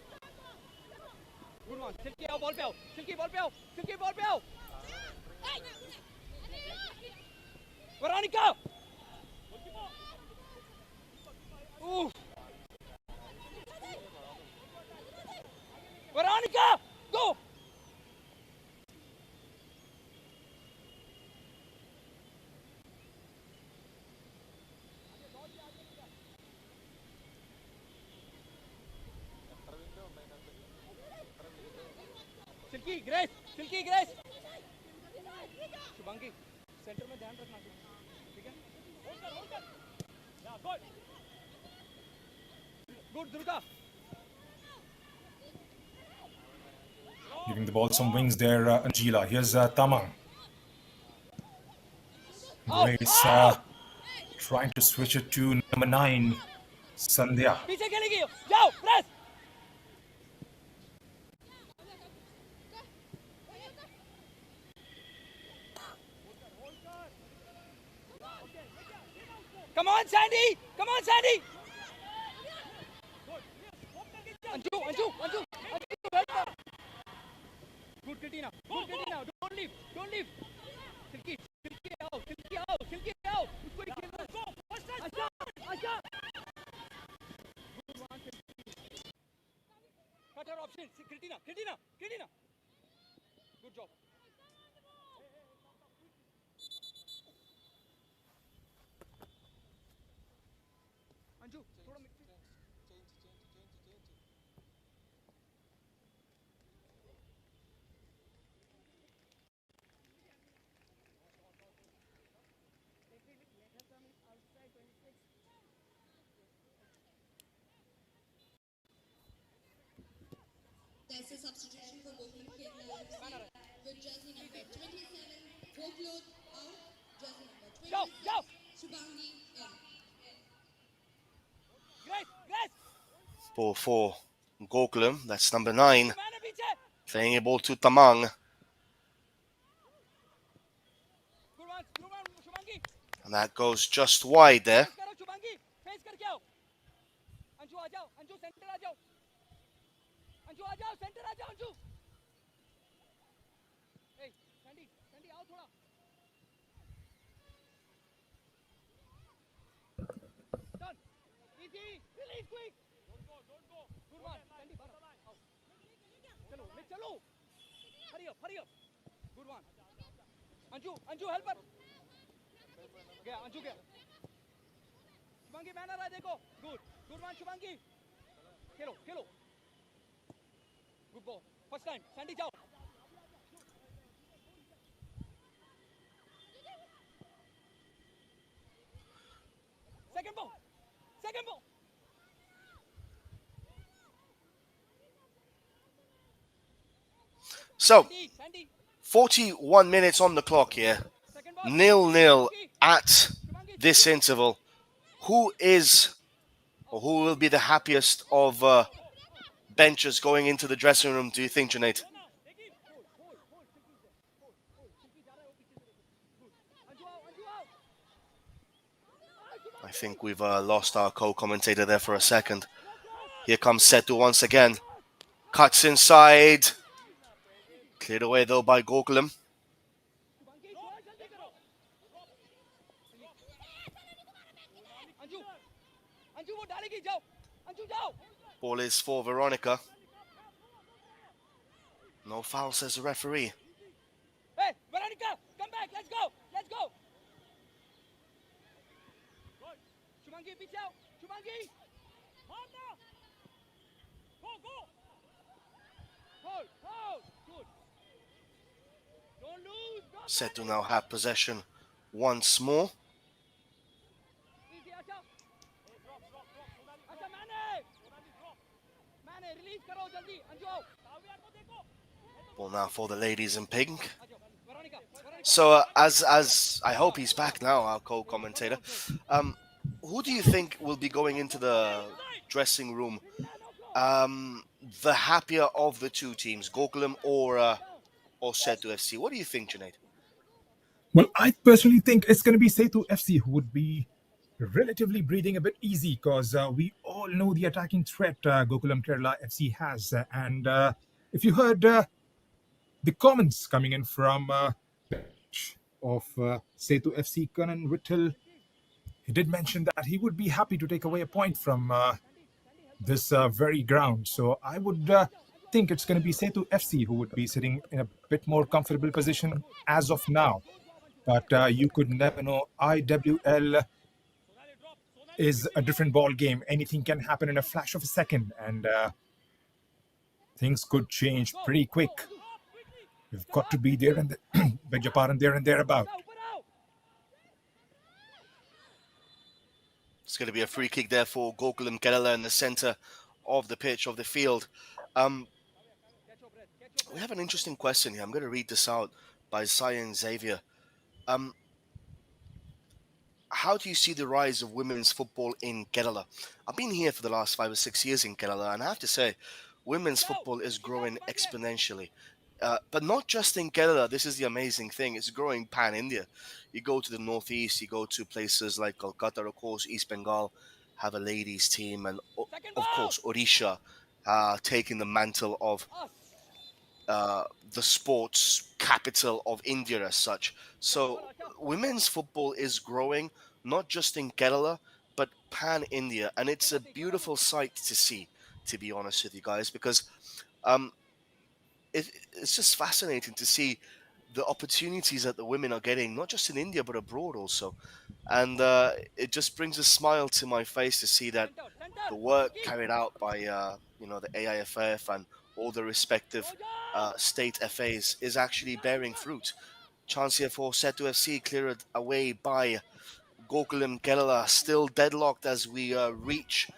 Good one. Silky out, ball पे आओ. Silky ball पे आओ. Silky ball पे आओ. Veronica. Ooh. Veronica, go. Silky, Grace. Silky, Grace. Shubhangi centre में ध्यान रखना ठीक है hold कर yeah good good Durga Giving the ball some wings there, Anjila. Here's Tamang. Grace trying to switch it to number 9, Sandhya. पीछे खेलेगी जाओ press come on Sandy Anju help her. Good Katina don't leave Silky out उसको ही खेलना आशा cut her option Katina good job Anju थोड़ा There's a substitution for Gokulam Kerala FC with jersey number 27, Gokulam out, jersey number 26, Shubhangi in. Grace Ball for Gokulam, that's number 9. मैंने पीछे Playing a ball to Tamang. good one Shubhangi And that goes just wide there. face करो Shubhangi face करके आओ अंजू आ जाओ Anju centre आ जाओ centre आ जाओ अंजू ए Sandy आओ थोड़ा done easy release quick don't go good one Sandy बाहर आओ चलो hurry up good one Anju help her गया अंजू गया शुभांगी बैनर है देखो good one शुभांगी खेलो good ball first time Sandy जाओ second ball So, Sandy 41 minutes on the clock here. second ball 0-0 at this interval. Who will be the happiest of benchers going into the dressing room, do you think, Junaid? I think we've lost our co-commentator there for a second. Here comes Sethu once again. Cuts inside. Cleared away though by Gokulam. Anju वो डालेगी जाओ अंजू जाओ Ball is for Veronica. No foul, says the referee. hey Veronica come back let's go Shubhangi पीछे आओ शुभांगी मारना go hold good don't lose Sethu now have possession once more. Ball now for the ladies in pink. Veronica, So as I hope he's back now, our co-commentator. Who do you think will be going into the dressing room? The happier of the two teams, Gokulam or Sethu FC? What do you think, Junaid? Well, I personally think it's going to be Sethu FC who would be relatively breathing a bit easy because we all know the attacking threat Gokulam Kerala FC has. And if you heard the comments coming in from of Sethu FC, Kanan Whittle, he did mention that he would be happy to take away a point from this very ground. So I would think it's going to be Sethu FC who would be sitting in a bit more comfortable position as of now. But you could never know. IWL is a different ball game. Anything can happen in a flash of a second, and things could change pretty quick. You've got to be there and beg your pardon, there and thereabout. It's going to be a free kick there for Gokulam Kerala in the center of the pitch of the field. We have an interesting question here. I'm going to read this out by Cyan Xavier. How do you see the rise of women's football in Kerala? I've been here for the last 5 or 6 years in Kerala, and I have to say, women's football is growing exponentially. But not just in Kerala. This is the amazing thing. It's growing pan-India. You go to the northeast, you go to places like Kolkata, of course, East Bengal have a ladies' team, and of course, Odisha taking the mantle of the sports capital of India as such. So women's football is growing, not just in Kerala, but pan-India. And it's a beautiful sight to see, to be honest with you guys, because it's just fascinating to see the opportunities that the women are getting, not just in India, but abroad also. And it just brings a smile to my face to see that the work carried out by the AIFF and all the respective state FAs is actually bearing fruit. Chance here for Sethu FC, cleared away by Gokulam Kerala, still deadlocked as we reach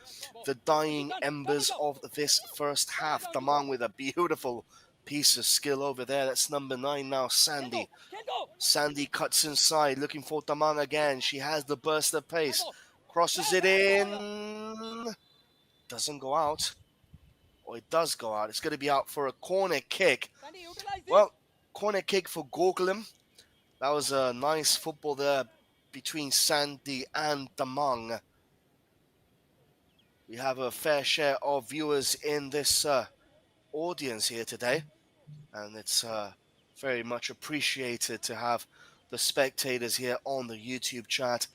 the dying embers of this first half. Tamang with a beautiful piece of skill over there. That's number 9 now, Sandy. Sandy cuts inside, looking for Tamang again. She has the burst of pace. Crosses it in. Doesn't go out. Or it does go out. It's going to be out for a corner kick. Well, corner kick for Gokulam. That was a nice football there between Sandy and Tamang. We have a fair share of viewers in this audience here today. And it's very much appreciated to have the spectators here on the YouTube chat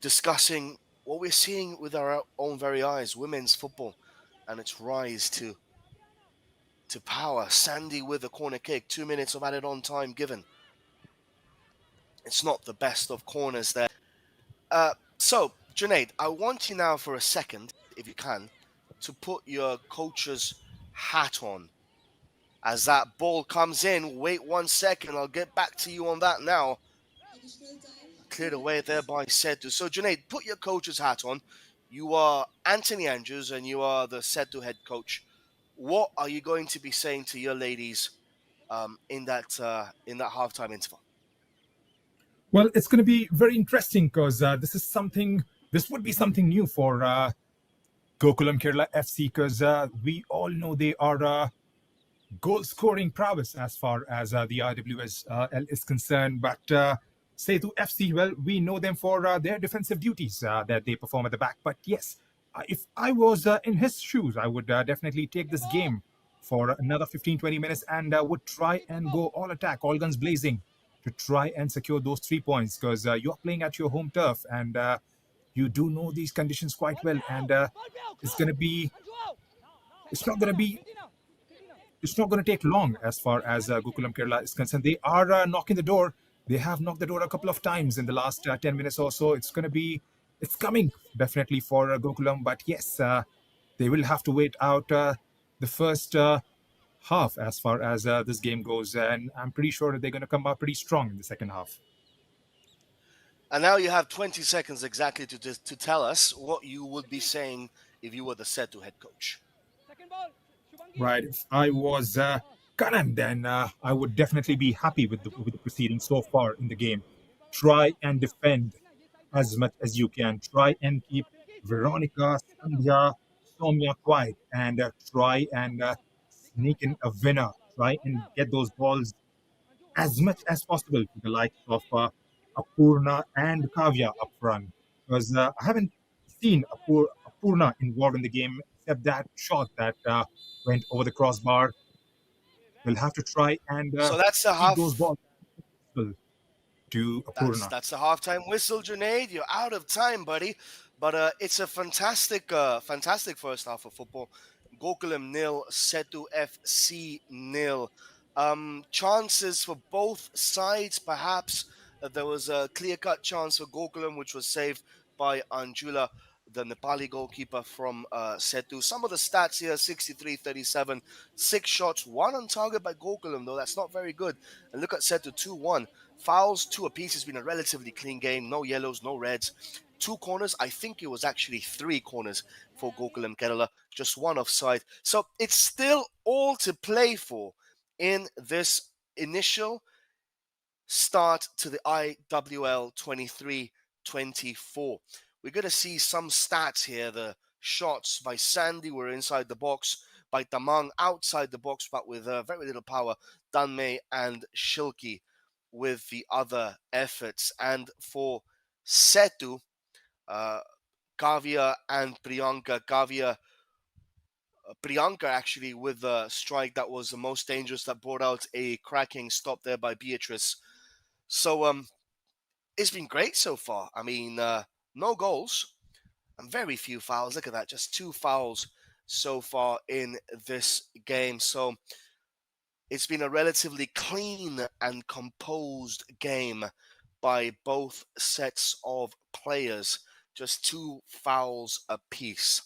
discussing what we're seeing with our own very eyes, women's football and its rise to power. Sandy with a corner kick, 2 minutes of added on time given. It's not the best of corners there. So, Junaid, I want you now for a second, if you can, to put your coach's hat on. As that ball comes in, wait 1 second, I'll get back to you on that now. Additional time. Cleared away there by Sethu. So, Junaid, put your coach's hat on. You are Anthony Andrews and you are the Sethu head coach. What are you going to be saying to your ladies in that halftime interval? Well, it's going to be very interesting because this would be something new for Gokulam Kerala FC because we all know they are goal-scoring prowess as far as the IWL is concerned. But Sethu FC, well, we know them for their defensive duties that they perform at the back. But yes, if I was in his shoes, I would definitely take this game for another 15-20 minutes and would try and go all attack, all guns blazing to try and secure those 3 points because you're playing at your home turf and you do know these conditions quite well. And it's not going to take long as far as Gokulam Kerala is concerned. They are knocking the door. They have knocked the door a couple of times in the last 10 minutes or so. It's coming definitely for Gokulam. But yes, they will have to wait out the first half as far as this game goes. And I'm pretty sure that they're going to come out pretty strong in the second half. And now you have 20 seconds exactly to tell us what you would be saying if you were the Sethu head coach. Right. If I was Karan, then I would definitely be happy with the proceedings so far in the game. Try and defend as much as you can. Try and keep Veronica, Sandhya, Soumya quiet, and try and sneak in a winner. Try and get those balls as much as possible to the likes of Apurna and Kavya up front. Because I haven't seen Apurna involved in the game except that shot that went over the crossbar. We'll have to try and So that's a keep those half. balls to That's Apurna. that's a halftime whistle, Junaid. You're out of time, buddy. But it's a fantastic first half of football. Gokulam nil, Setu FC nil. Chances for both sides, perhaps. There was a clear-cut chance for Gokulam, which was saved by Anjula, the Nepali goalkeeper from Setu. Some of the stats here: 63-37, 6 shots, one on target by Gokulam, though that's not very good. And look at Setu, 2-1. Fouls, two apiece. Has been a relatively clean game. No yellows, no reds. Two corners. I think it was actually three corners for Gokulam Kerala. Just one offside. So it's still all to play for in this initial start to the IWL 23-24. We're going to see some stats here. The shots by Sandy were inside the box, by Tamang outside the box, but with very little power. Danmei and Shilki with the other efforts. And for Setu, uh, Kavya and Priyanka actually with the strike that was the most dangerous, that brought out a cracking stop there by Beatrice. So it's been great so far. I mean, no goals and very few fouls. Look at that, just 2 fouls so far in this game. So it's been a relatively clean and composed game by both sets of players. Just 2 fouls apiece.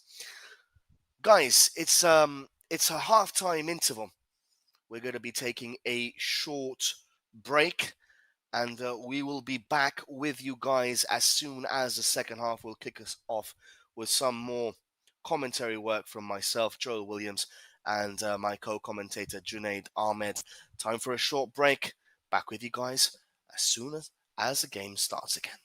Guys, it's a halftime interval. We're going to be taking a short break, and we will be back with you guys as soon as the second half will kick us off with some more commentary work from myself, Joel Williams, and my co-commentator Junaid Ahmed. Time for a short break. Back with you guys as soon as the game starts again.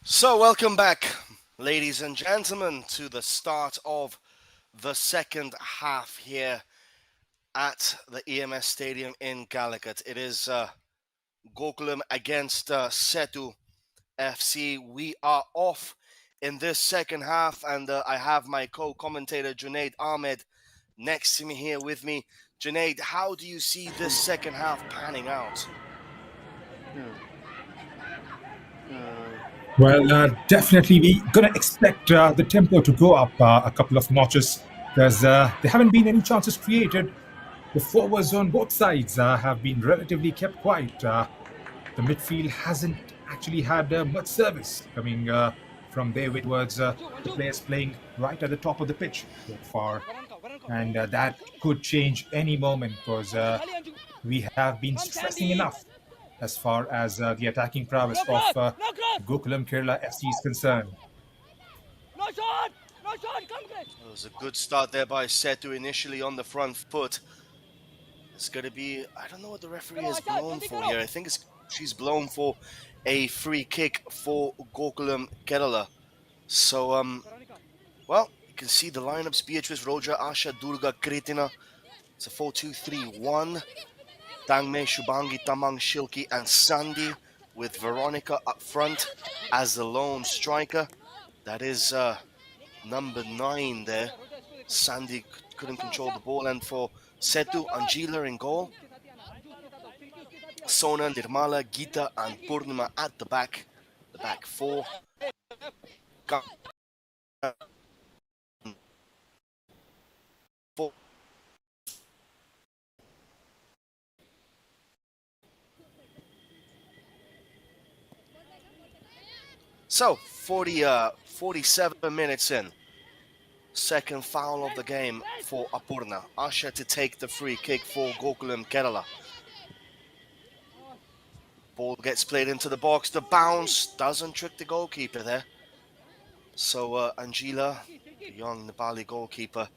So, welcome back, ladies and gentlemen, to the start of the second half here at the EMS Stadium in Calicut. It is Gokulam against Sethu FC. We are off in this second half, and I have my co-commentator Junaid Ahmed next to me here with me. Junaid, how do you see this second half panning out? Well, definitely we're going to expect the tempo to go up a couple of notches because there haven't been any chances created. The forwards on both sides have been relatively kept quiet. The midfield hasn't actually had much service coming from there towards the players playing right at the top of the pitch so far. And that could change any moment because we have been stressing enough as far as the attacking prowess of Gokulam Kerala FC is concerned. No shot! No shot! Come, Chris! It was a good start there by Sethu initially on the front foot. It's going to be, I don't know what the referee has blown for here. I think she's blown for a free kick for Gokulam Kerala. So, well, you can see the lineups: Beatrice, Roja, Asha, Durga, Kritina. It's a 4-2-3-1. Dangme, Shubangi, Tamang, Shilki, and Sandy, with Veronica up front as the lone striker. That is number 9 there. Sandy couldn't control the ball. And for Sethu, Angela in goal. Sona, Nirmala, Geeta, and Purnima at the back 4. So, 47 minutes in. Second foul of the game for Apurna. Asha to take the free kick for Gokulam Kerala. Ball gets played into the box. The bounce doesn't trick the goalkeeper there. So Angela, the young Nepali goalkeeper,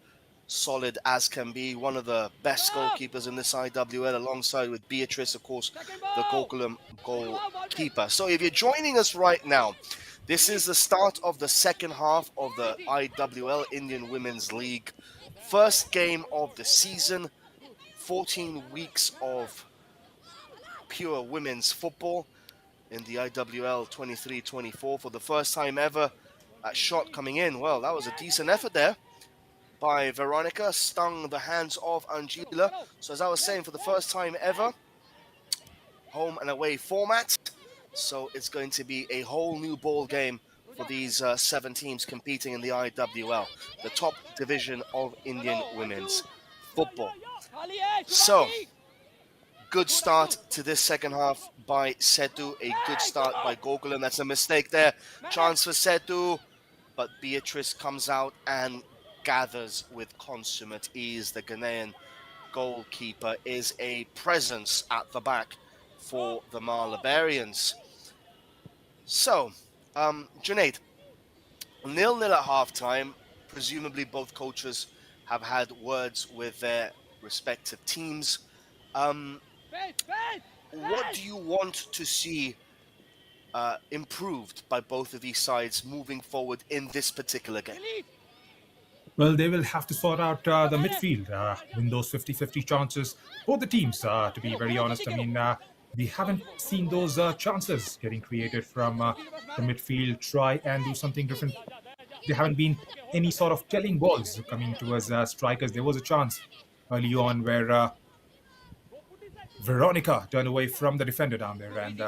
solid as can be. One of the best goalkeepers in this IWL, alongside with Beatrice, of course, the Gokulam goalkeeper. So if you're joining us right now, this is the start of the second half of the IWL Indian Women's League. First game of the season, 14 weeks of pure women's football in the IWL 23-24 for the first time ever. That shot coming in, well, that was a decent effort there by Veronica, stung the hands of Angela. So as I was saying, for the first time ever, home and away format. So it's going to be a whole new ball game for these 7 teams competing in the IWL, the top division of Indian women's football. So, good start to this second half by Sethu, a good start by Gokulam. That's a mistake there. Chance for Sethu, but Beatrice comes out and gathers with consummate ease. The Ghanaian goalkeeper is a presence at the back for the Malabarians. So, Junaid, 0-0 at halftime. Presumably both coaches have had words with their respective teams. What do you want to see improved by both of these sides moving forward in this particular game? Well, they will have to sort out the midfield, win those 50-50 chances. Both the teams, to be very honest, I mean, we haven't seen those chances getting created from the midfield, try and do something different. There haven't been any sort of telling balls coming towards strikers. There was a chance early on where Veronica turned away from the defender down there and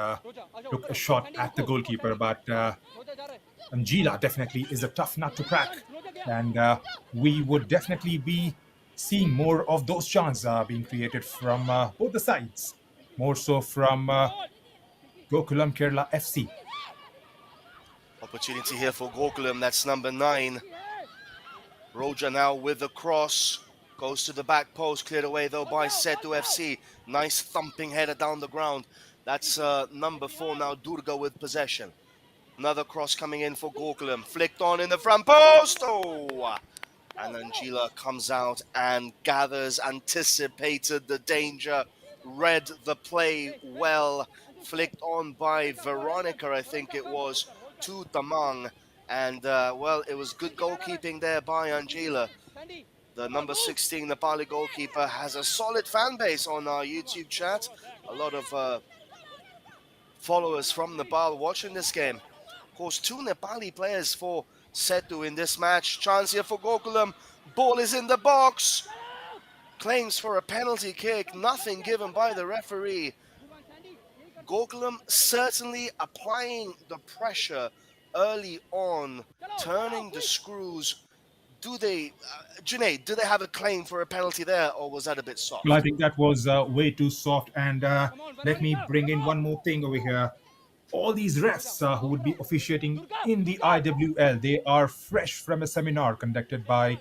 took a shot at the goalkeeper, but Angela definitely is a tough nut to crack. And we would definitely be seeing more of those chances being created from both the sides, more so from Gokulam Kerala FC. Opportunity here for Gokulam, that's number 9. Roja now with the cross, goes to the back post, cleared away though by Sethu FC. Nice thumping header down the ground. That's number 4 now, Durga with possession. Another cross coming in for Gokulam. Flicked on in the front post. Oh! And Angela comes out and gathers, anticipated the danger, read the play well. Flicked on by Veronica, I think it was, to Tamang. And, well, it was good goalkeeping there by Angela. The number 16 Nepali goalkeeper has a solid fan base on our YouTube chat. A lot of followers from Nepal watching this game. Of course, 2 Nepali players for Sethu in this match. Chance here for Gokulam. Ball is in the box. Claims for a penalty kick. Nothing given by the referee. Gokulam certainly applying the pressure early on, turning the screws. Do they, Junaid, do they have a claim for a penalty there, or was that a bit soft? Well, I think that was way too soft. And let me bring in one more thing over here. All these refs who would be officiating in the IWL, they are fresh from a seminar conducted by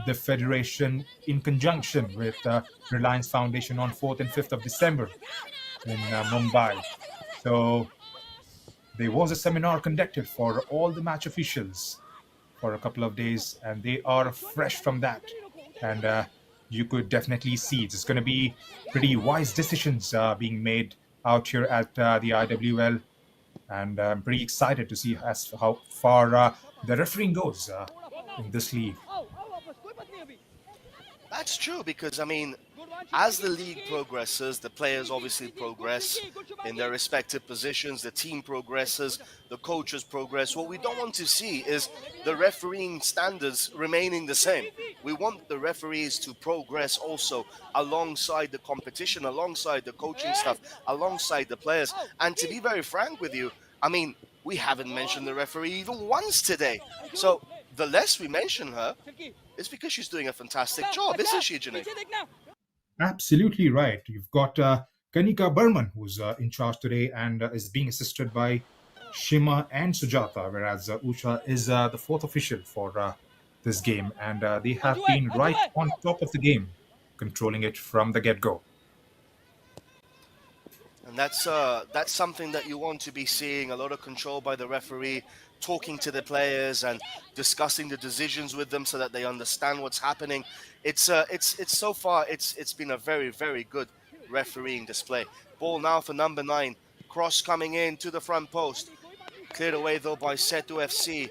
the Federation in conjunction with Reliance Foundation on 4th and 5th of December in Mumbai. So there was a seminar conducted for all the match officials for a couple of days, and they are fresh from that. And you could definitely see it's going to be pretty wise decisions being made out here at the IWL. And I'm pretty excited to see as how far the refereeing goes in this league. That's true, because, I mean, as the league progresses, the players obviously progress in their respective positions, the team progresses, the coaches progress. What we don't want to see is the refereeing standards remaining the same. We want the referees to progress also alongside the competition, alongside the coaching staff, alongside the players. And to be very frank with you, I mean, we haven't mentioned the referee even once today. So the less we mention her, it's because she's doing a fantastic job, isn't she, Janine? Absolutely right. You've got Kanika Burman, who's in charge today and is being assisted by Shima and Sujata, whereas Usha is the 4th official for this game. And they have been right on top of the game, controlling it from the get-go. And that's something that you want to be seeing, a lot of control by the referee, talking to the players and discussing the decisions with them so that they understand what's happening. It's so far it's been a very, very good refereeing display. Ball now for number 9. Cross coming in to the front post. Cleared away though by Sethu FC.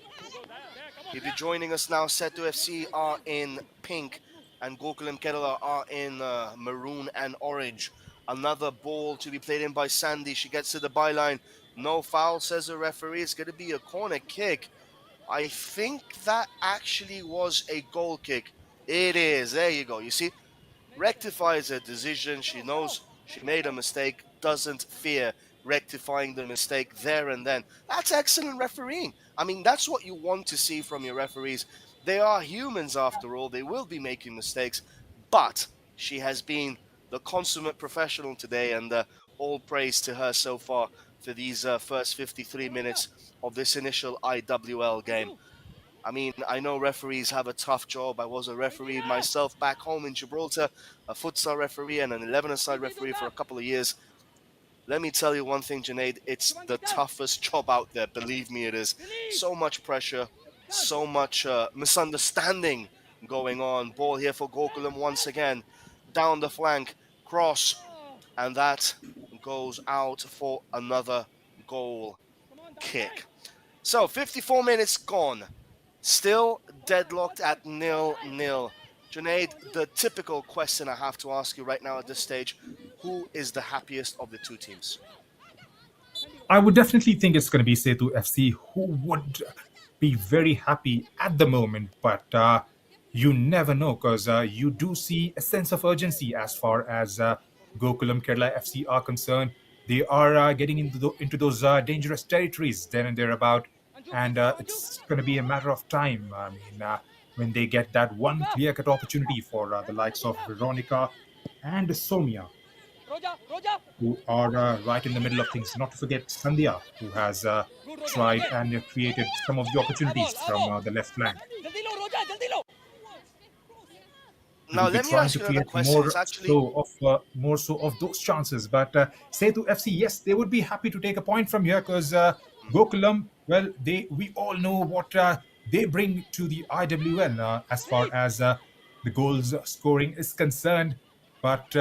If you're joining us now, Sethu FC are in pink and Gokulam Kerala are in maroon and orange. Another ball to be played in by Sandy. She gets to the byline. No foul, says the referee. It's going to be a corner kick. I think that actually was a goal kick. It is. There you go. You see, rectifies her decision. She knows she made a mistake, doesn't fear rectifying the mistake there and then. That's excellent refereeing. I mean, that's what you want to see from your referees. They are humans after all. They will be making mistakes, but she has been the consummate professional today, and all praise to her so far for these first 53 minutes of this initial IWL game. I mean, I know referees have a tough job. I was a referee myself back home in Gibraltar, a futsal referee and an 11-a-side referee for a couple of years. Let me tell you one thing, Junaid, it's the toughest job out there. Believe me, it is. So much pressure, so much misunderstanding going on. Ball here for Gokulam once again. Down the flank, cross, and that goes out for another goal kick. So 54 minutes gone, still deadlocked at 0-0. Junaid, the typical question I have to ask you right now at this stage, who is the happiest of the two teams? I would definitely think it's going to be Sethu FC, who would be very happy at the moment, but you never know, because you do see a sense of urgency as far as Gokulam Kerala FC are concerned. They are getting into those dangerous territories then and thereabout, and it's going to be a matter of time. I mean, when they get that one clear-cut opportunity for the likes of Veronica and Somia, who are right in the middle of things. Not to forget Sandhya, who has tried and created some of the opportunities from the left flank. Now, let me ask you another question. It's actually More so of those chances. But Sethu FC, yes, they would be happy to take a point from here, because Gokulam, well, we all know what they bring to the IWL as far as the goals scoring is concerned. But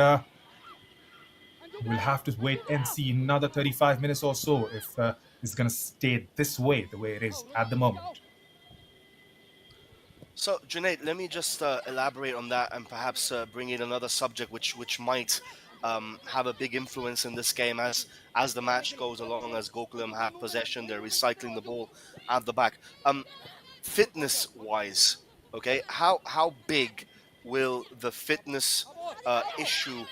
we'll have to wait and see another 35 minutes or so if is going to stay this way, the way it is at the moment. So, Junaid, let me just elaborate on that and perhaps bring in another subject which might have a big influence in this game as the match goes along, as Gokulam have possession, they're recycling the ball at the back. Fitness wise, okay, how big will the fitness issue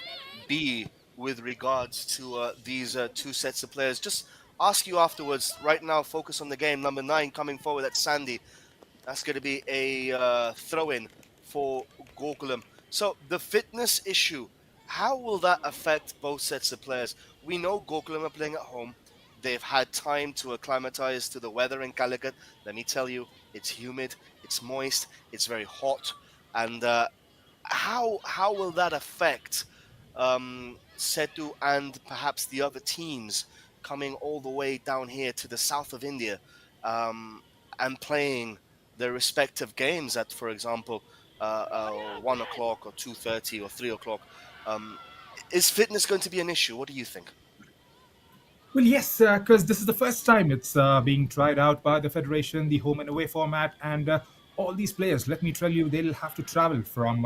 be with regards to these two sets of players? Just ask you afterwards. Right now, focus on the game. Number 9 coming forward, that's Sandy. That's going to be a throw-in for Gokulam. So the fitness issue, how will that affect both sets of players? We know Gokulam are playing at home. They've had time to acclimatize to the weather in Calicut. Let me tell you, it's humid, it's moist, it's very hot, and how will that affect Sethu and perhaps the other teams coming all the way down here to the south of India um, and playing their respective games at, for example, 1 o'clock or 2:30 or 3 o'clock? Um, is fitness going to be an issue? What do you think? Well, yes, because this is the first time it's being tried out by the Federation, the home and away format, and all these players, let me tell you, they'll have to travel from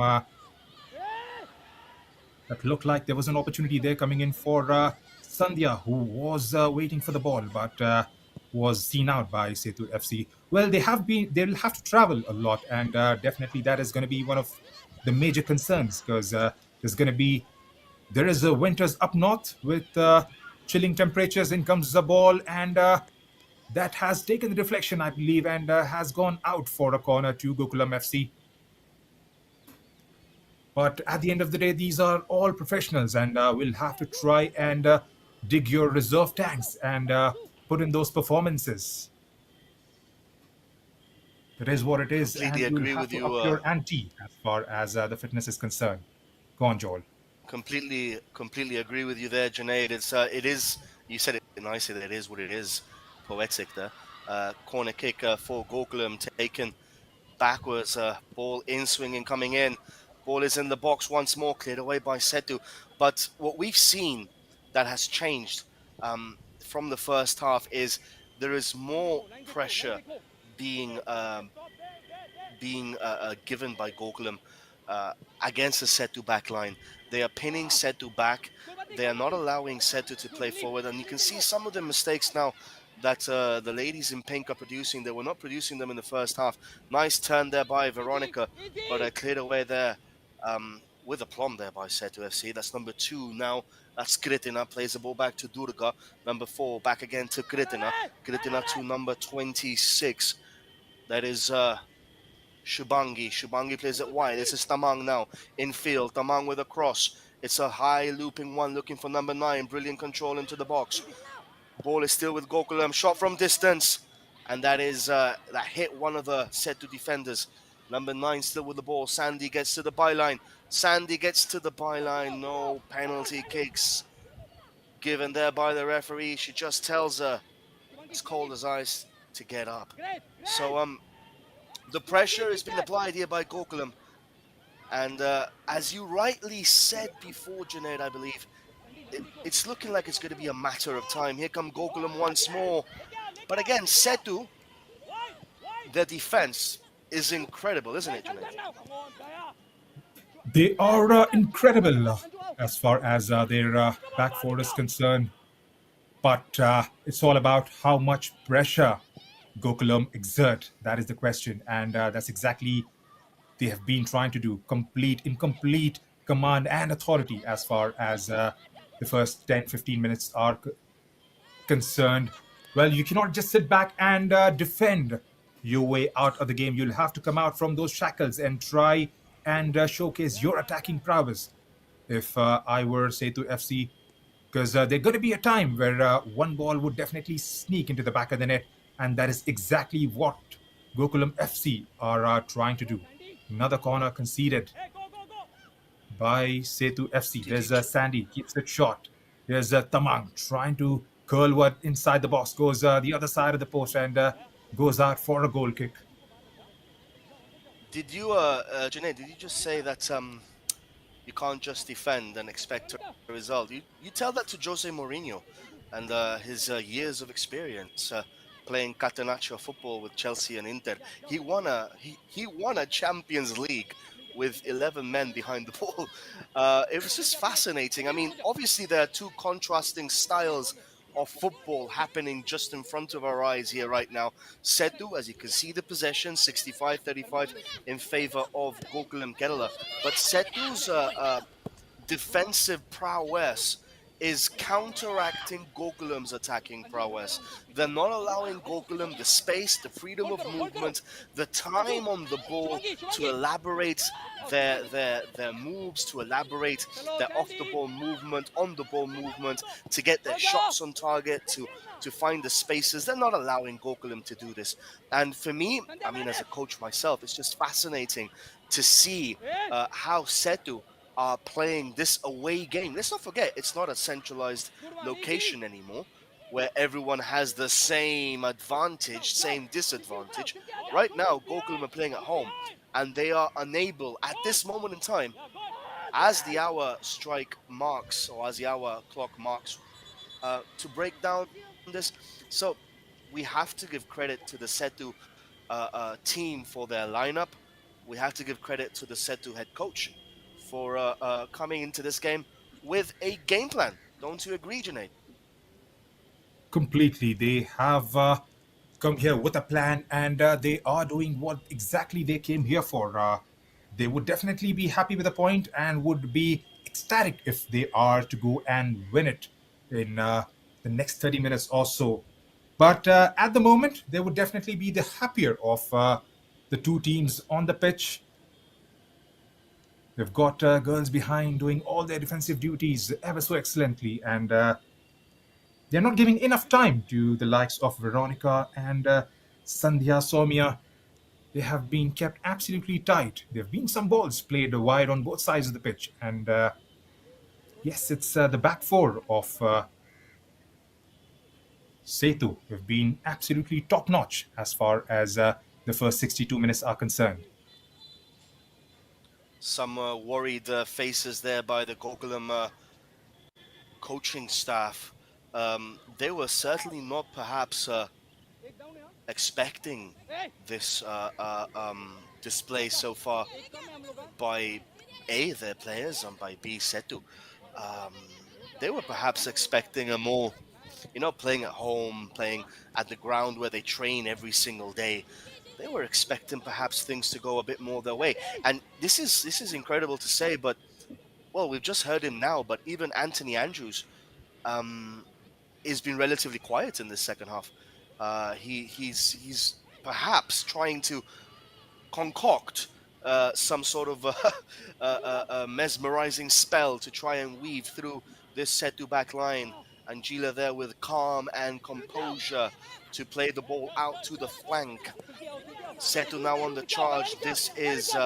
that looked like there was an opportunity there coming in for Sandhya, who was waiting for the ball, but was seen out by Sethu FC. Well, they'll have to travel a lot, and definitely that is going to be one of the major concerns because there is a winters up north with chilling temperatures. In comes the ball, and that has taken the deflection, I believe, and has gone out for a corner to Gokulam FC. But at the end of the day, these are all professionals, and we'll have to try and dig your reserve tanks and put in those performances. It is what it is, Completely and you'll agree have with to you. up your ante as far as the fitness is concerned. Go on, Joel. Completely agree with you there, Junaid. It is. You said it nicely. That it is what it is. Poetic there. Corner kick for Gokulam taken backwards. Ball in swinging coming in. Ball is in the box once more, cleared away by Sethu. But what we've seen that has changed from the first half is there is more pressure being given by Gokulam uh, against the Setu back line. They are pinning Setu back. They are not allowing Setu to play forward. And you can see some of the mistakes now that the ladies in pink are producing. They were not producing them in the first half. Nice turn there by Veronica, but cleared away there with aplomb there by Setu FC. That's number 2 now. That's Kritina. Plays the ball back to Durga. Number 4 back again to Kritina. Kritina to number 26. That is Shubangi. Shubangi plays it wide. This is Tamang now. Infield. Tamang with a cross. It's a high looping one looking for number 9. Brilliant control into the box. Ball is still with Gokulam. Shot from distance. And that is that hit one of the Setu defenders. Number 9 still with the ball. Sandy gets to the byline. Sandy gets to the byline. No penalty kicks given there by the referee. She just tells her it's cold as ice to get up. So the pressure is being applied here by Gokulam. And as you rightly said before, Junaid, I believe, it's looking like it's going to be a matter of time. Here come Gokulam once more. But again, Sethu, their defense is incredible, isn't it, Junaid? They are incredible as far as their back four is concerned. But it's all about how much pressure Gokulam exert. That is the question. And that's exactly they have been trying to do. Incomplete command and authority as far as the first 10-15 minutes are concerned. Well, you cannot just sit back and defend your way out of the game. You'll have to come out from those shackles and try and showcase your attacking prowess. If I were, say, to FC, because there's going to be a time where one ball would definitely sneak into the back of the net, and that is exactly what Gokulam FC are trying to do. Another corner conceded by Sethu FC. There's Sandy, keeps it short. There's Tamang trying to curl what inside the box, goes the other side of the post and goes out for a goal kick. Did you, Junaid, did you just say that you can't just defend and expect a result? You tell that to Jose Mourinho. and his years of experience playing catenaccio football with Chelsea and Inter. He won a Champions League with 11 men behind the ball. It was just fascinating. I mean, obviously there are two contrasting styles of football happening just in front of our eyes here right now. Sethu, as you can see the possession, 65-35 in favor of Gokulam Kerala. But Sethu's defensive prowess is counteracting Gokulam's attacking prowess. They're not allowing Gokulam the space, the freedom of movement, the time on the ball to elaborate their moves, to elaborate their off the ball movement, on the ball movement, to get their shots on target, to find the spaces. They're not allowing Gokulam to do this. And for me, I mean, as a coach myself, it's just fascinating to see how Sethu are playing this away game. Let's not forget, it's not a centralized location anymore where everyone has the same advantage, same disadvantage. Right now, Gokulam are playing at home, and they are unable at this moment in time, as the hour strike marks, or as the hour clock marks, to break down this. So we have to give credit to the Sethu team for their lineup. We have to give credit to the Sethu head coach for coming into this game with a game plan. Don't you agree, Junaid? Completely. They have come here with a plan, and they are doing what exactly they came here for. They would definitely be happy with a point and would be ecstatic if they are to go and win it in the next 30 minutes or so. But at the moment, they would definitely be the happier of the two teams on the pitch. They've got girls behind doing all their defensive duties ever so excellently, and they're not giving enough time to the likes of Veronica and Sandhya Somia. They have been kept absolutely tight. There have been some balls played wide on both sides of the pitch, and yes, it's the back four of Sethu have been absolutely top notch as far as the first 62 minutes are concerned. Some worried faces there by the Gokulam coaching staff. They were certainly not perhaps expecting this display so far by A, their players, and by B, Sethu. They were perhaps expecting a more, playing at home, playing at the ground where they train every single day. They were expecting perhaps things to go a bit more their way. And this is incredible to say, but well, we've just heard him now, but even Anthony Andrews has been relatively quiet in this second half. He's perhaps trying to concoct some sort of mesmerizing spell to try and weave through this Sethu back line. Angela there with calm and composure to play the ball out to the flank. Sethu now on the charge. This is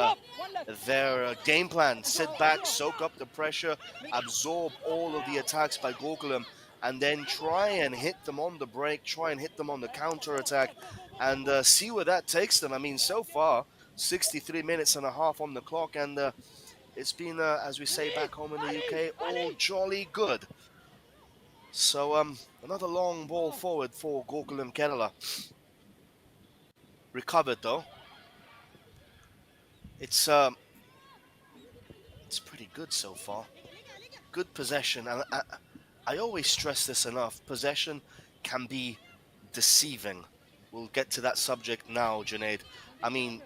their game plan. Sit back, soak up the pressure, absorb all of the attacks by Gokulam, and then try and hit them on the break, try and hit them on the counter attack, and see where that takes them. I mean, so far, 63 minutes and a half on the clock, and it's been, as we say back home in the UK, all jolly good. So another long ball forward for Gokulam Kerala. Recovered though. It's pretty good so far. Good possession, and I always stress this enough. Possession can be deceiving. We'll get to that subject now, Junaid. I mean,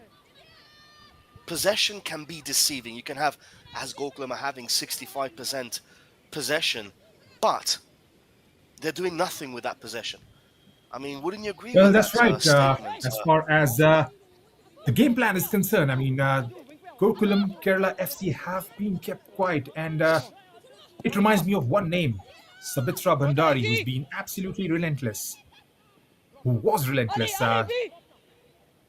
possession can be deceiving. You can have, as Gokulam are having, 65% possession, but they're doing nothing with that possession. I mean, wouldn't you agree Well, with that's that right. statement? As far as the game plan is concerned, I mean, Gokulam Kerala FC have been kept quiet, and it reminds me of one name, Sabitra Bhandari, who's been absolutely relentless. Who was relentless.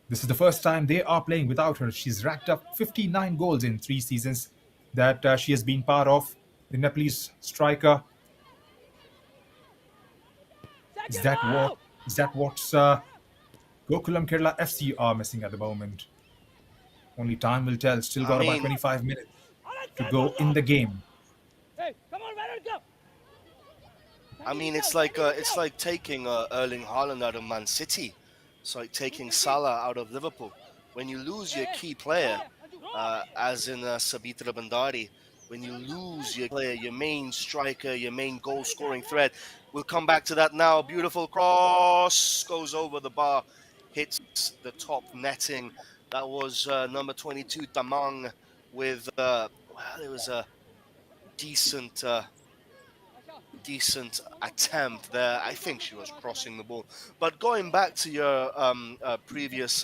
This is the first time they are playing without her. She's racked up 59 goals in 3 seasons that she has been part of. The Nepalese striker. Is that what's Gokulam Kerala FC are missing at the moment? Only time will tell. Still got about 25 minutes to go in the game. I mean, it's like taking Erling Haaland out of Man City. It's like taking Salah out of Liverpool. When you lose your key player, as in Sabitra Bandari, when you lose your player, your main striker, your main goal-scoring threat, we'll come back to that now. Beautiful cross goes over the bar, hits the top netting. That was number 22 Tamang with well, it was a decent. Decent attempt there. I think she was crossing the ball. But going back to your previous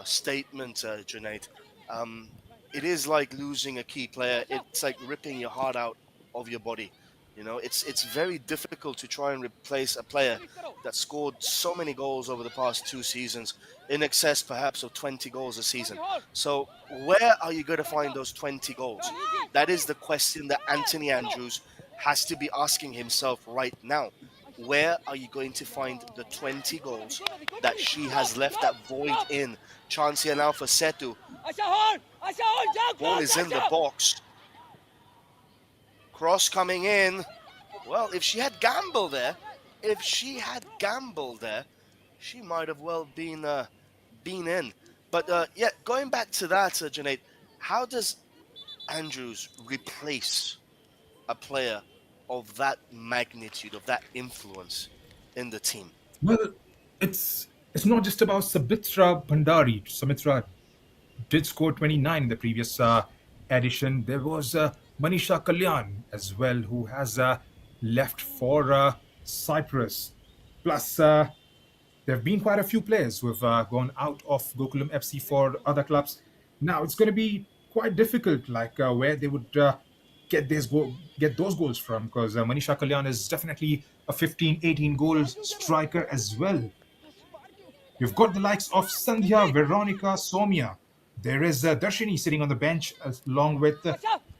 statement, Junaid, um, it is like losing a key player. It's like ripping your heart out of your body. You know, it's very difficult to try and replace a player that scored so many goals over the past 2 seasons, in excess perhaps of 20 goals a season. So where are you going to find those 20 goals? That is the question that Anthony Andrews has to be asking himself right now. Where are you going to find the 20 goals that she has left that void in? Chance here now for Sethu. Ball is in the box. Cross coming in. Well, if she had gambled there, she might have well been in. But yeah, going back to that, Junaid, how does Andrews replace a player of that magnitude, of that influence in the team? Well, it's not just about Sabitra Bhandari. Sumitra did score 29 in the previous edition. There was Manisha Kalyan as well, who has left for Cyprus. Plus, there have been quite a few players who have gone out of Gokulam FC for other clubs. Now it's going to be quite difficult, like where they would get those goals from, because Manisha Kalyan is definitely a 15, 18 goals striker as well. You've got the likes of Sandhya, Veronica, Somya. There is Darshini sitting on the bench along with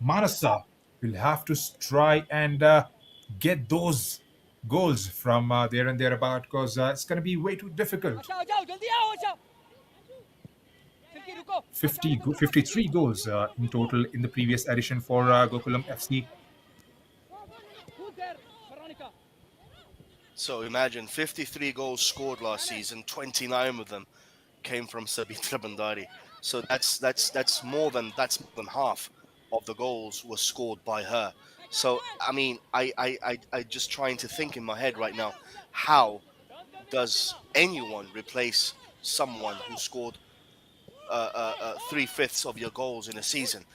Manasa. We'll have to try and get those goals from there and thereabout, because it's going to be way too difficult. 53 goals in total in the previous edition for Gokulam FC. So imagine 53 goals scored last season, 29 of them came from Sabitra Bandari. So that's more than half of the goals were scored by her. So I mean, I just trying to think in my head right now, how does anyone replace someone who scored 3/5 of your goals in a season?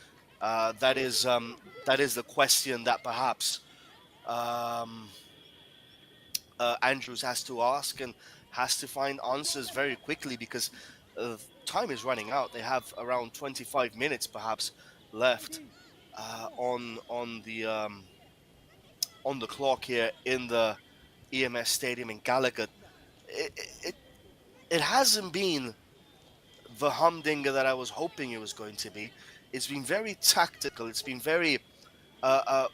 That is the question that perhaps Andrews has to ask and has to find answers very quickly, because time is running out. They have around 25 minutes perhaps left on the clock here in the EMS Stadium in Gallagher. It hasn't been the humdinger that I was hoping it was going to be. It's been very tactical. It's been very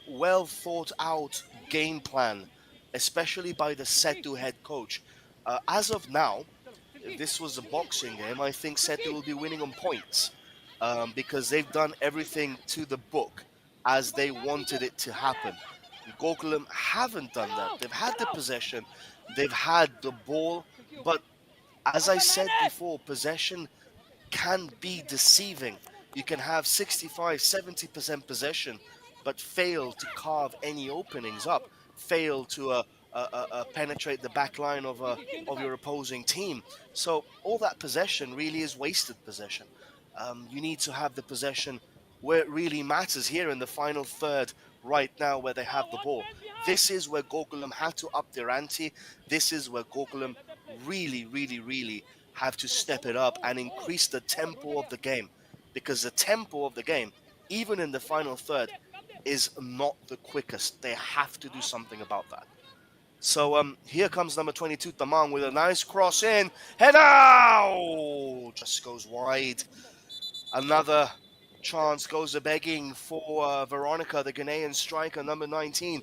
well thought out game plan, especially by the Sethu head coach. As of now, if this was a boxing game, I think Sethu will be winning on points, because they've done everything to the book as they wanted it to happen. Gokulam haven't done that. They've had the possession, they've had the ball, but as I said before, possession can be deceiving. You can have 65, 70% possession, but fail to carve any openings up, fail to penetrate the back line of your opposing team. So all that possession really is wasted possession. You need to have the possession where it really matters, here in the final third right now where they have the ball. This is where Gokulam have to up their ante. This is where Gokulam really have to step it up and increase the tempo of the game, because the tempo of the game, even in the final third, is not the quickest. They have to do something about that. So here comes number 22 Tamang with a nice cross in, head out, just goes wide. Another chance goes a begging for Veronica, the Ghanaian striker, number 19.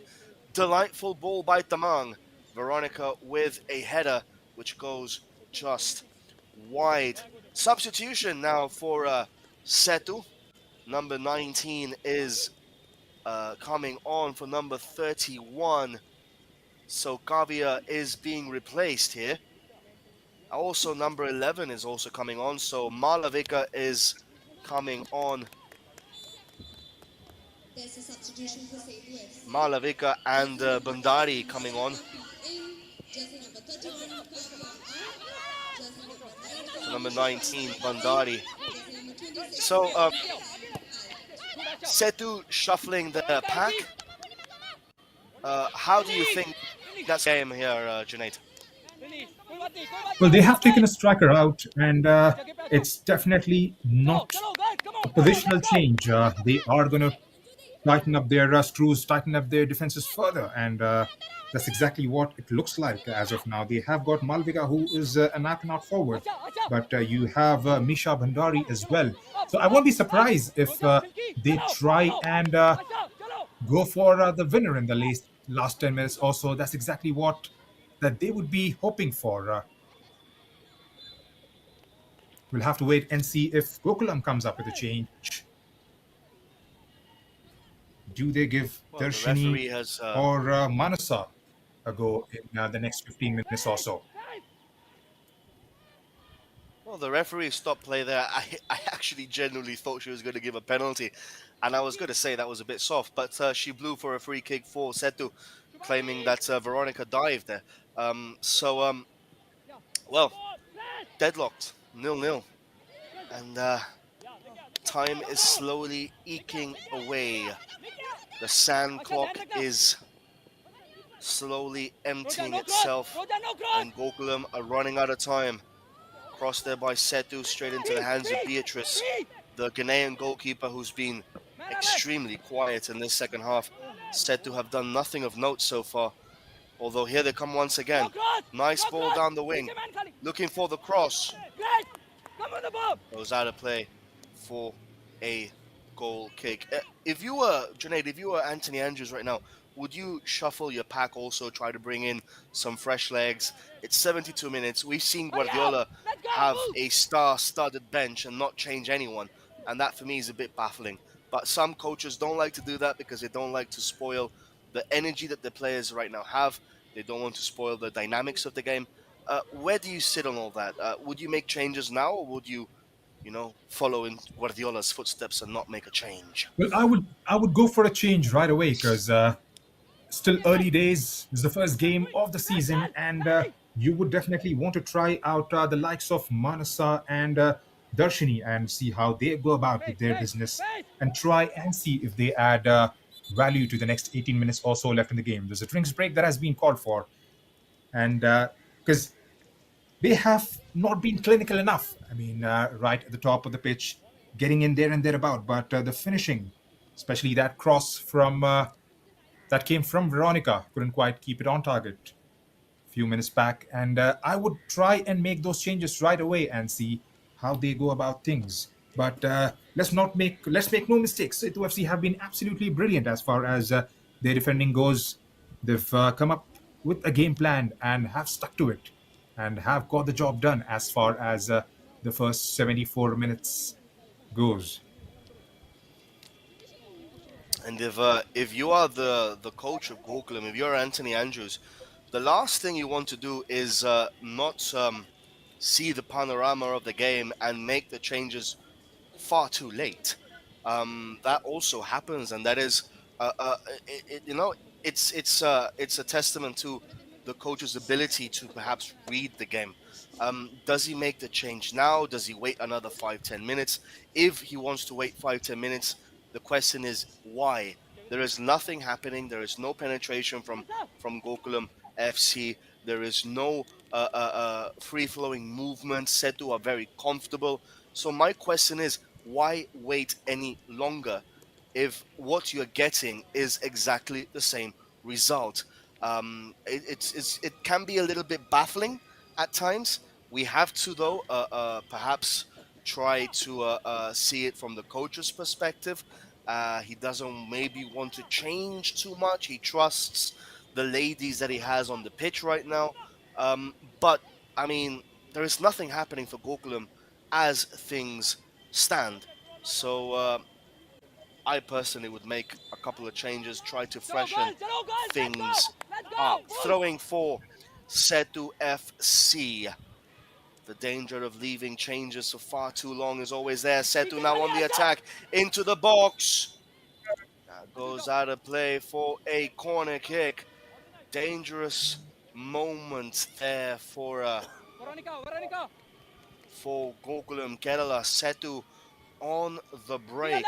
Delightful ball by Tamang. Veronica with a header which goes just wide. Substitution now for Sethu. Number 19 is coming on for number 31. So Kavia is being replaced here. Also, number 11 is also coming on. So Malavika is coming on. There's a substitution for Sethu FC. Malavika and Jersey number Bandari 26, coming on. Sethu in. Jersey number 31, Kavya out. Jersey number So 19, number Shubham 19, in. Bandari. Jersey number 26, So out. Sethu shuffling the pack. How do you think that's game here, Junaid? Finish. कोई बात नहीं, कोई बात Well, नहीं, they have guys. taken a striker out, and it's definitely Chalo, not chalo, guys, come on, a come on, positional let's go. change. They are going to tighten up their screws, tighten up their defenses further, and that's exactly what it looks like as of now. They have got Malvika, who is an out and out forward, Acha, acha. but you have Misha Bhandari as well. Up, So I won't be up, surprised if Roja, Silky, they chalo, try chalo. and Acha, chalo. go for the winner in the last 10 minutes or so. That's exactly what that they would be hoping for. We'll have to wait and see if Gokulam comes up with a change. Do they give Well, the Darshini referee has. or Manasa a go in the next 15 minutes or so? Well, the referee stopped play there. I actually genuinely thought she was going to give a penalty, and I was going to say that was a bit soft, but she blew for a free kick for Sethu, claiming that Veronica dived there. Well, deadlocked, 0-0, and time is slowly eking away. The sand clock is slowly emptying itself, Roja, no cross. and Gokulam are running out of time. Crossed there by Sethu, straight into the hands of Beatrice, the Ghanaian goalkeeper who's been extremely quiet in this second half. Sethu have done nothing of note so far, although here they come once again. No cross. Nice No ball cross. down the wing, Niche man, Khali. looking for the cross. Guys, come on the ball. Goes out of play for a goal kick. If you were, Junaid, if you were Anthony Andrews right now, would you shuffle your pack also, try to bring in some fresh legs? It's 72 minutes. We've seen Guardiola Let's go. have Move. a star-studded bench and not change anyone, and that for me is a bit baffling. But some coaches don't like to do that because they don't like to spoil the energy that the players right now have. They don't want to spoil the dynamics of the game. Where do you sit on all that? Would you make changes now, or would you, follow in Guardiola's footsteps and not make a change? Well, I would go for a change right away because still early days. This is the first game of the season, and you would definitely want to try out the likes of Manasa and Darshini and see how they go about with their business, and try and see if they add value to the next 18 minutes or so left in the game. There's a drinks break that has been called for, and because they have not been clinical enough. I mean, right at the top of the pitch, getting in there and thereabout, but the finishing, especially that cross from that came from Veronica, couldn't quite keep it on target a few minutes back. And I would try and make those changes right away and see how they go about things. But let's make no mistakes. Sethu FC have been absolutely brilliant as far as their defending goes. They've come up with a game plan and have stuck to it and have got the job done as far as the first 74 minutes goes. And if you are the coach of Gokulam, if you're Anthony Andrews, the last thing you want to do is not see the panorama of the game and make the changes far too late. That also happens, and that is, it's a testament to the coach's ability to perhaps read the game. Does he make the change now? Does he wait another 5-10 minutes? If he wants to wait 5-10 minutes, the question is why? There is nothing happening. There is no penetration from Gokulam FC. There is no free-flowing movement. Sethu are very comfortable. So my question is, why wait any longer if what you're getting is exactly the same result? It can be a little bit baffling at times. We have to, though, perhaps try to see it from the coach's perspective. He doesn't maybe want to change too much. He trusts the ladies that he has on the pitch right now. But, I mean, there is nothing happening for Gokulam as things stand. So I personally would make a couple of changes, try to freshen things up. Throwing for Sethu FC. The danger of leaving changes for far too long is always there. Sethu now on the attack, into the box. That goes out of play for a corner kick. Dangerous moment there for Gokulam Kerala. Sethu on the break.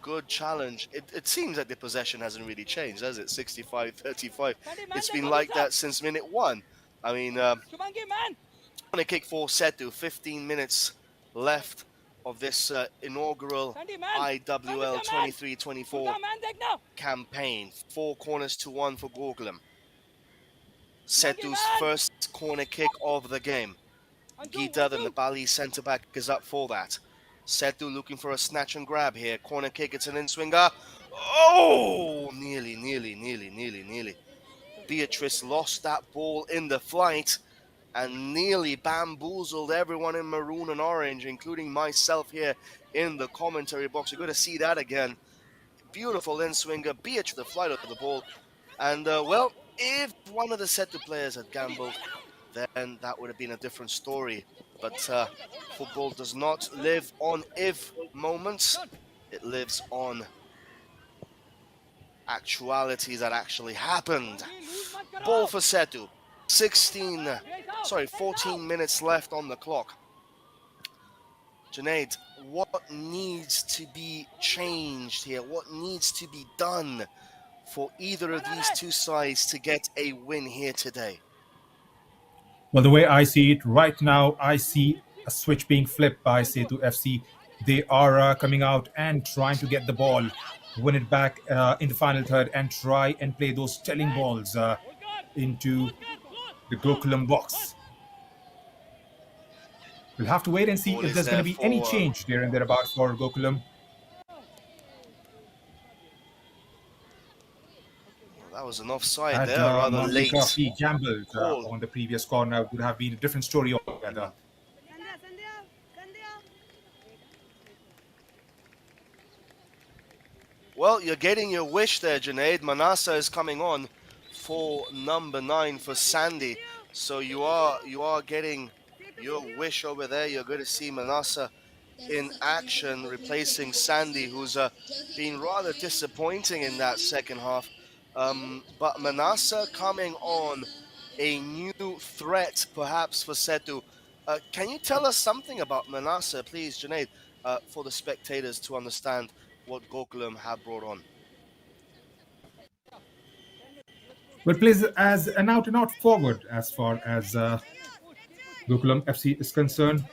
Good challenge. It seems like the possession hasn't really changed, has it? 65-35. It's been like that since minute one. I mean, corner kick for Sethu. 15 minutes left of this inaugural IWL 23-24 campaign. 4 corners to 1 for Gokulam. Sethu's first corner kick of the game. Gita, the Nepali centre-back, is up for that. Sethu looking for a snatch and grab here. Corner kick, it's an in-swinger. Oh! Nearly. Beatrice lost that ball in the flight and nearly bamboozled everyone in maroon and orange, including myself here in the commentary box. You're going to see that again. Beautiful in-swinger. Beatrice the flight of the ball. And, well, if one of the Sethu players had gambled, then that would have been a different story. But football does not live on if moments. It lives on actuality that actually happened. Ball for Sethu. 14 minutes left on the clock. Junaid, what needs to be changed here? What needs to be done for either of these two sides to get a win here today? Well, the way I see it right now, I see a switch being flipped by Sethu FC. They are coming out and trying to get the ball, win it back in the final third, and try and play those telling balls into the Gokulam box. We'll have to wait and see if there's going to be any change there and thereabouts for Gokulam. That was an offside there, rather late. If he gambled on the previous corner, would have been a different story altogether. Well, you're getting your wish there, Junaid. Manasa is coming on for number 9 for Sandy. So you are getting your wish over there. You're going to see Manasa in action, replacing Sandy, who's been rather disappointing in that second half. But Manasa coming on, a new threat perhaps for Sethu. Can you tell us something about Manasa, please, Junaid, for the spectators to understand what Gokulam have brought on? Well, plays as an out-and-out forward as far as Gokulam FC is concerned.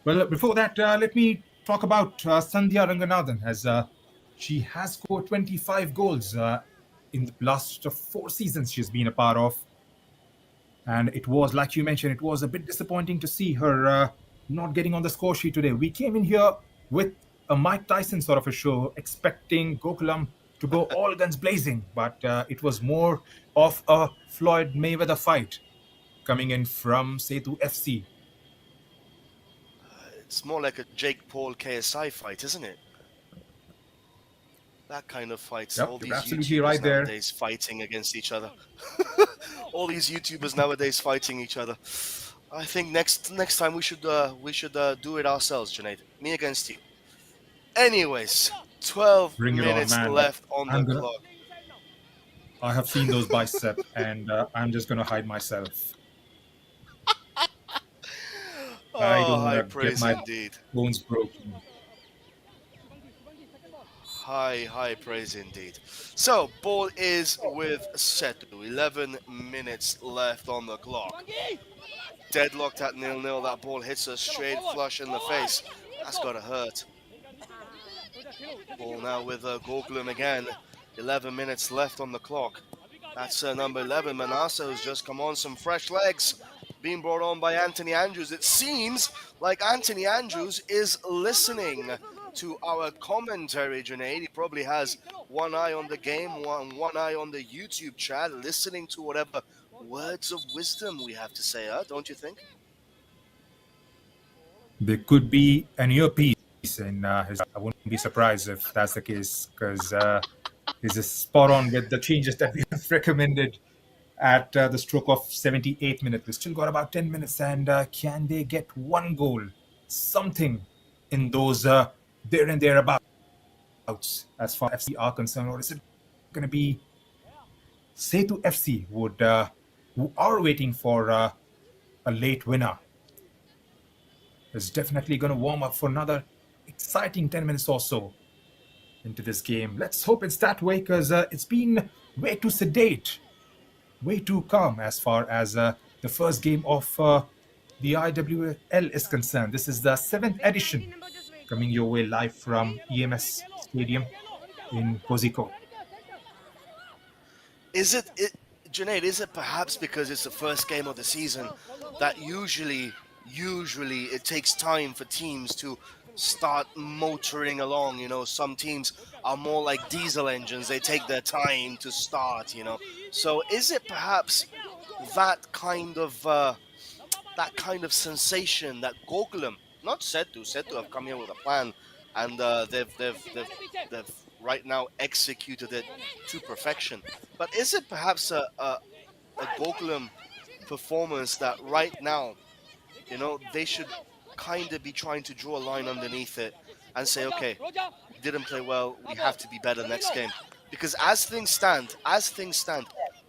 Well, before that, let me talk about Sandhya Ranganathan, as she has scored 25 goals in the last 4 seasons she's been a part of. And it was, like you mentioned, it was a bit disappointing to see her not getting on the score sheet today. We came in here with a Mike Tyson sort of a show, expecting Gokulam to go all guns blazing. But it was more of a Floyd Mayweather fight coming in from Sethu FC. It's more like a Jake Paul KSI fight, isn't it? That kind of fights. Yep, all these absolutely YouTubers right there. Nowadays fighting against each other. All these YouTubers nowadays fighting each other. I think next time we should do it ourselves, Junaid. Me against you. Anyways, 12 minutes left on the clock. I have seen those biceps, and I'm just going to hide myself. I don't want to get my bones broken. High praise indeed. So, ball is with Sethu. 11 minutes left on the clock. Deadlocked at 0-0. That ball hits her straight flush in the face. That's got to hurt. Ball now with Gokulam again. 11 minutes left on the clock. That's number 11, Manasa, who's just come on some fresh legs. Being brought on by Anthony Andrews. It seems like Anthony Andrews is listening to our commentary, Junaid. He probably has one eye on the game, one eye on the YouTube chat, listening to whatever words of wisdom we have to say, don't you think? There could be an earpiece in his. I wouldn't be surprised if that's the case because he's spot on with the changes that we have recommended at the stroke of 78th minute. We still got about 10 minutes, and can they get one goal? Something in those there and thereabouts as far as FC are concerned, or is it going to be Sethu FC who are waiting for a late winner? Is definitely going to warm up for another exciting 10 minutes or so into this game. Let's hope it's that way because it's been way too sedate, way too calm as far as the first game of the IWL is concerned. This is the 7th edition coming your way live from EMS Stadium in Kozhikode. Junaid, is it perhaps because it's the first game of the season that usually it takes time for teams to start motoring along? You know, some teams are more like diesel engines. They take their time to start, you know. So is it perhaps that kind of sensation that Gokulam, not Sethu have come here with a plan, and they've right now executed it to perfection. But is it perhaps a Gokulam performance that right now, you know, they should kind of be trying to draw a line underneath it and say, okay, didn't play well, we have to be better next game. Because as things stand,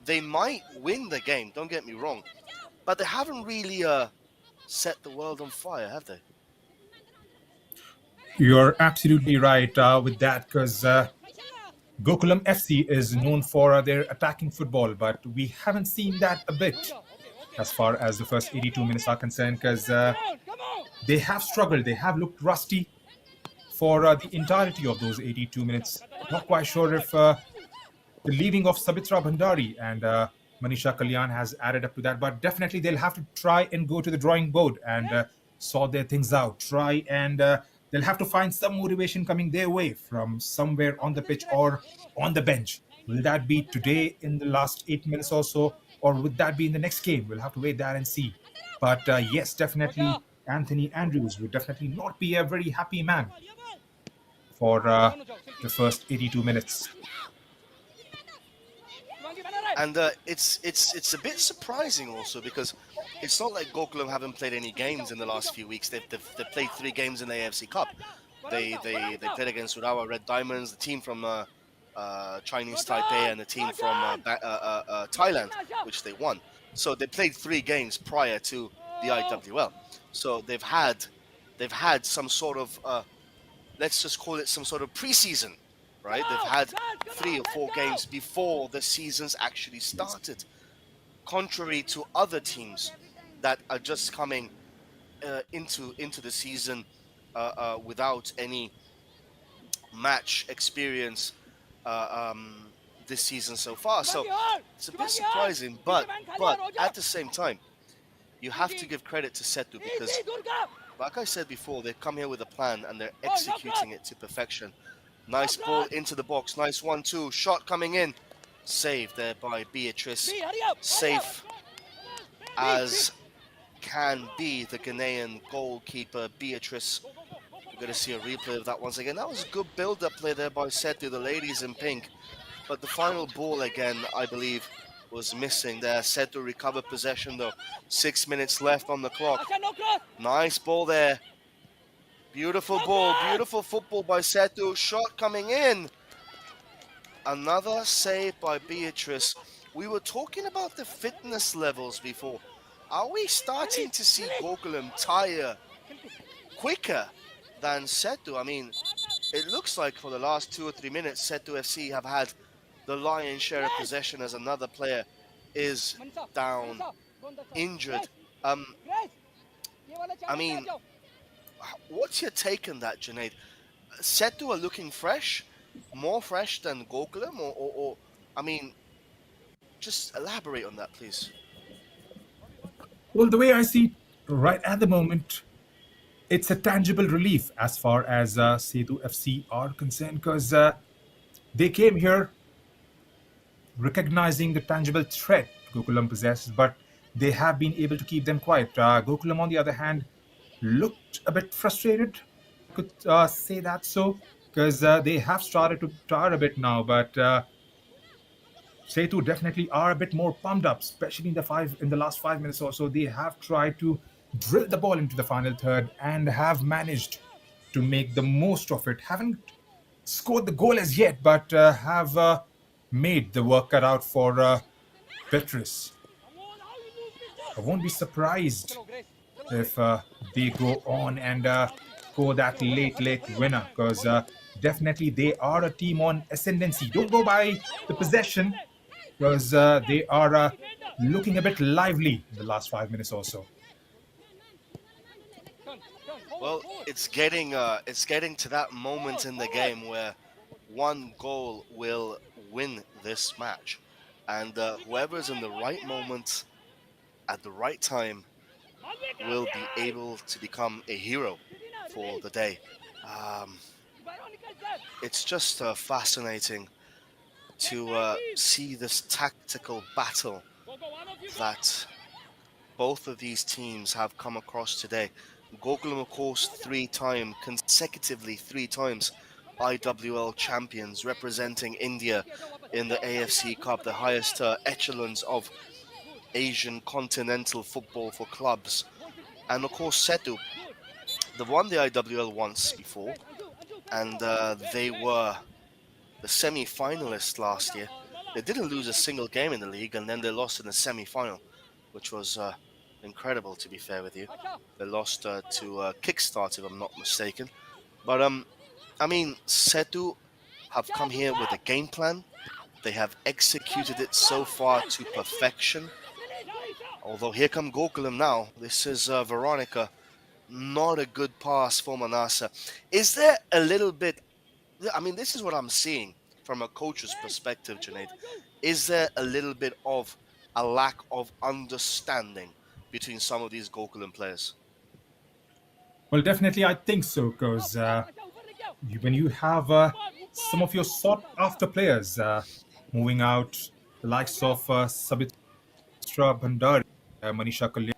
they might win the game, don't get me wrong, but they haven't really set the world on fire, have they? You're absolutely right with that because Gokulam FC is known for their attacking football, but we haven't seen that a bit as far as the first 82 minutes are concerned because they have struggled. They have looked rusty for the entirety of those 82 minutes. Not quite sure if the leaving of Sabitra Bhandari and Manisha Kalyan has added up to that, but definitely they'll have to try and go to the drawing board and sort their things out. Try and they'll have to find some motivation coming their way from somewhere on the pitch or on the bench. Will that be today in the last 8 minutes or so, or would that be in the next game? We'll have to wait there and see. But yes, definitely Anthony Andrews would definitely not be a very happy man for the first 82 minutes. And it's a bit surprising also because it's not like Gokulam haven't played any games in the last few weeks. They've played 3 games in the AFC Cup. They played against Urawa Red Diamonds, the team from Chinese Taipei, and the team from Thailand, which they won. So they played 3 games prior to the IWL. So they've had some sort of let's just call it some sort of preseason. Right? They've had 3 or 4 games before the season's actually started. Contrary to other teams that are just coming into the season without any match experience this season so far. So it's a bit surprising, but at the same time, you have to give credit to Sethu because, like I said before, they've come here with a plan and they're executing it to perfection. Nice ball into the box. Nice 1-2. Shot coming in. Saved there by Beatrice. Safe as can be the Ghanaian goalkeeper, Beatrice. We're going to see a replay of that once again. That was a good build-up play there by Sethu, the ladies in pink. But the final ball again, I believe, was missing there. Sethu recovered possession though. 6 minutes left on the clock. Nice ball there. Beautiful ball, beautiful football by Sethu. Shot coming in. Another save by Beatrice. We were talking about the fitness levels before. Are we starting to see Gokulam tire quicker than Sethu? I mean, it looks like for the last 2 or 3 minutes, Sethu FC have had the lion's share of possession as another player is down, injured. I mean, what's your take on that, Junaid? Sethu are looking fresh, more fresh than Gokulam, or I mean, just elaborate on that, please. Well, the way I see it right at the moment, it's a tangible relief as far as Sethu FC are concerned because they came here recognizing the tangible threat Gokulam possesses, but they have been able to keep them quiet. Gokulam, on the other hand, looked a bit frustrated could say that so, because they have started to tire a bit now, but Sethu definitely are a bit more pumped up, especially in the last 5 minutes or so. They have tried to drill the ball into the final third and have managed to make the most of it. Haven't scored the goal as yet, but have made the work cut out for Petrus. I won't be surprised if they go on and score that late winner, because definitely they are a team on ascendancy. Don't go by the possession, because they are looking a bit lively in the last 5 minutes or so. Well, it's getting to that moment in the game where one goal will win this match, and whoever's in the right moment at the right time will be able to become a hero for the day. Um, it's just fascinating to see this tactical battle that both of these teams have come across today. Gokulam, of course, consecutively three times IWL champions, representing India in the AFC Cup, the highest echelons of Asian continental football for clubs. And of course, Sethu, they've won the IWL once before, and they were the semi-finalists last year. They didn't lose a single game in the league, and then they lost in the semi-final, which was incredible, to be fair with you. They lost to Kickstart, if I'm not mistaken. But I mean, Sethu have come here with a game plan. They have executed it so far to perfection. Although here come Gokulam now. This is Veronica. Not a good pass for Manasa. Is there a little bit? I mean, this is what I'm seeing from a coach's perspective, Junaid. Is there a little bit of a lack of understanding between some of these Gokulam players? Well, definitely, I think so, because when you have some of your sought after players moving out, the likes of Sabitra Bhandari, Manisha Kalyan,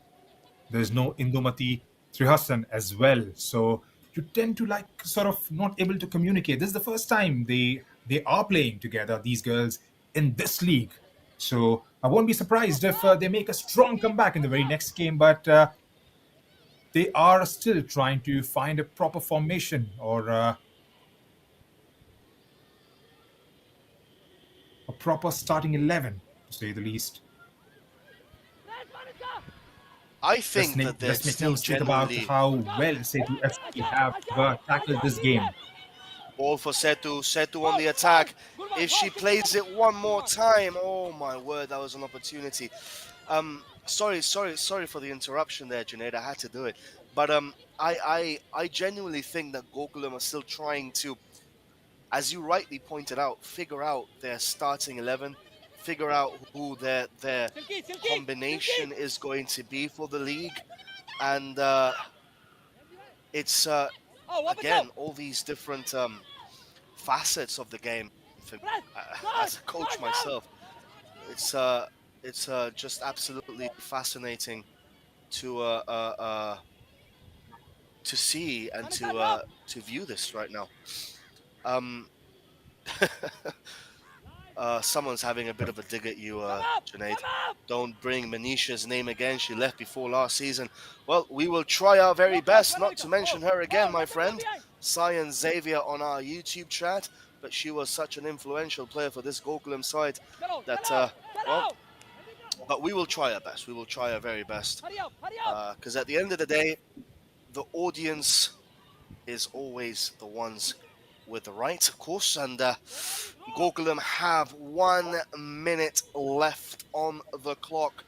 there's no Indumati Trihasan as well. So you tend to like sort of not able to communicate. This is the first time they are playing together, these girls, in this league. So I won't be surprised if they make a strong comeback in the very next game, but they are still trying to find a proper formation or a proper starting 11, to say the least. I think that they're Let's make no still mistake about genuinely how well Sethu FC have tackled this game. ball for Sethu. Sethu on the attack. If she plays it one more time, oh my word, that was an opportunity. Sorry for the interruption there, Junaid. I had to do it, but I genuinely think that Gokulam are still trying to, as you rightly pointed out, figure out their starting 11, figure out who their combination is going to be for the league, and it's again all these different facets of the game. For me, as a coach myself, it's just absolutely fascinating to to see and to view this right now. Um, someone's having a bit of a dig at you, Junaid. Don't bring Manisha's name again. She left before last season. Well, we will try our very best not to mention her again, my friend. Cyan Xavier on our YouTube chat, but she was such an influential player for this Gokulam side that, well, but we will try our best. We will try our very best. Because at the end of the day, the audience is always the ones with the right, of course, and Gokulam have 1 minute left on the clock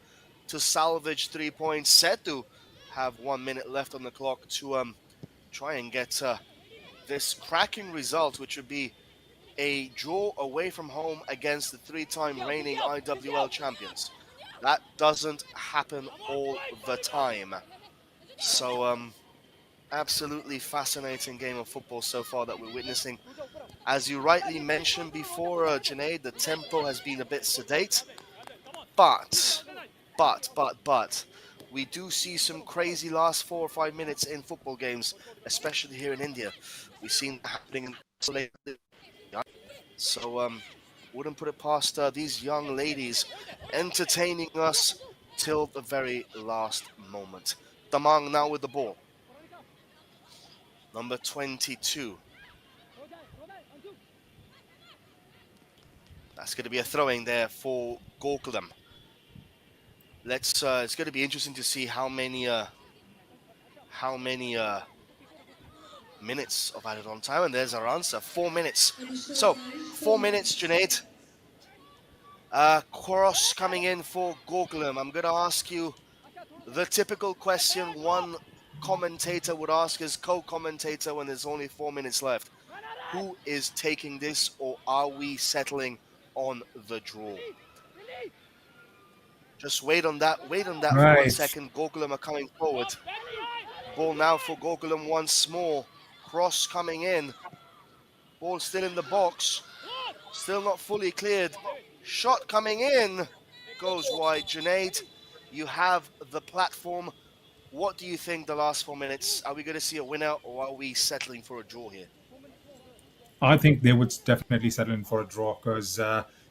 to salvage 3 points. Sethu have 1 minute left on the clock to try and get this cracking result, which would be a draw away from home against the three-time reigning IWL champions. That doesn't happen all the time. So, absolutely fascinating game of football so far that we're witnessing. As you rightly mentioned before, Junaid, the tempo has been a bit sedate, but We do see some crazy last 4 or 5 minutes in football games, especially here in India. We've seen that happening in so wouldn't put it past these young ladies entertaining us till the very last moment. Damang now with the ball. Number 22. That's going to be a throwing there for Gokulam. It's going to be interesting to see how many minutes of added on time, and there's our answer: 4 minutes. So 4 minutes, Junaid. Cross coming in for Gokulam. I'm going to ask you the typical question one commentator would ask his co-commentator when there's only 4 minutes left. Who is taking this, or are we settling on the draw? Just wait on that for 1 second. Gokulam are coming forward. Ball now for Gokulam once more. Cross coming in. Ball still in the box. Still not fully cleared. Shot coming in. Goes wide. Junaid, you have the platform. What do you think the last 4 minutes? Are we going to see a winner, or are we settling for a draw here? I think they would definitely settle in for a draw because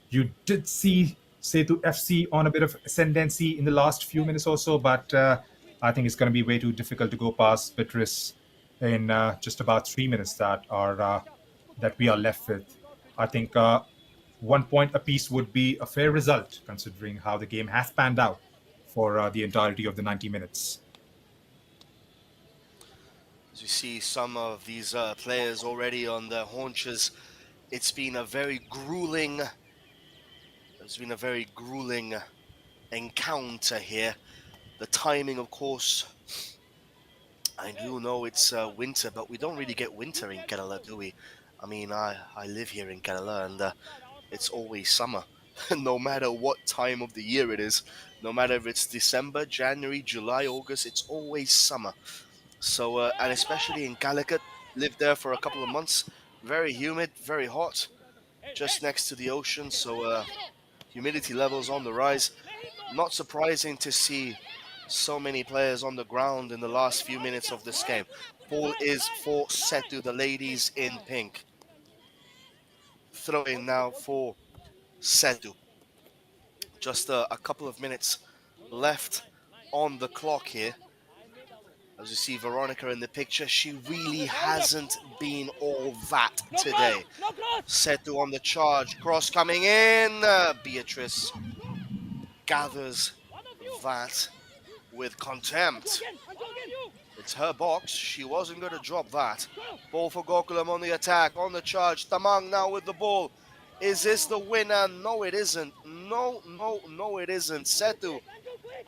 you did see Sethu FC on a bit of ascendancy in the last few minutes or so, but I think it's going to be way too difficult to go past Beatrice in just about 3 minutes that we are left with. I think 1 point apiece would be a fair result considering how the game has panned out for the entirety of the 90 minutes. As you see some of these players already on their haunches, it's been a very grueling encounter here. The timing, of course, I do know it's winter, but we don't really get winter in Kerala, do we? I mean, I live here in Kerala, and it's always summer, no matter what time of the year it is. No matter if it's December, January, July, August, it's always summer. So, and especially in Calicut, lived there for a couple of months. Very humid, very hot, just next to the ocean. So, humidity levels on the rise. Not surprising to see so many players on the ground in the last few minutes of this game. Ball is for Sethu, the ladies in pink. Throwing now for Sethu. Just a couple of minutes left on the clock here. As you see Veronica in the picture, she really hasn't been all that today. Sethu on the charge, cross coming in. Beatrice gathers that with contempt. It's her box, she wasn't going to drop that. Ball for Gokulam on the attack, on the charge. Tamang now with the ball. Is this the winner? No, it isn't. No, it isn't. Sethu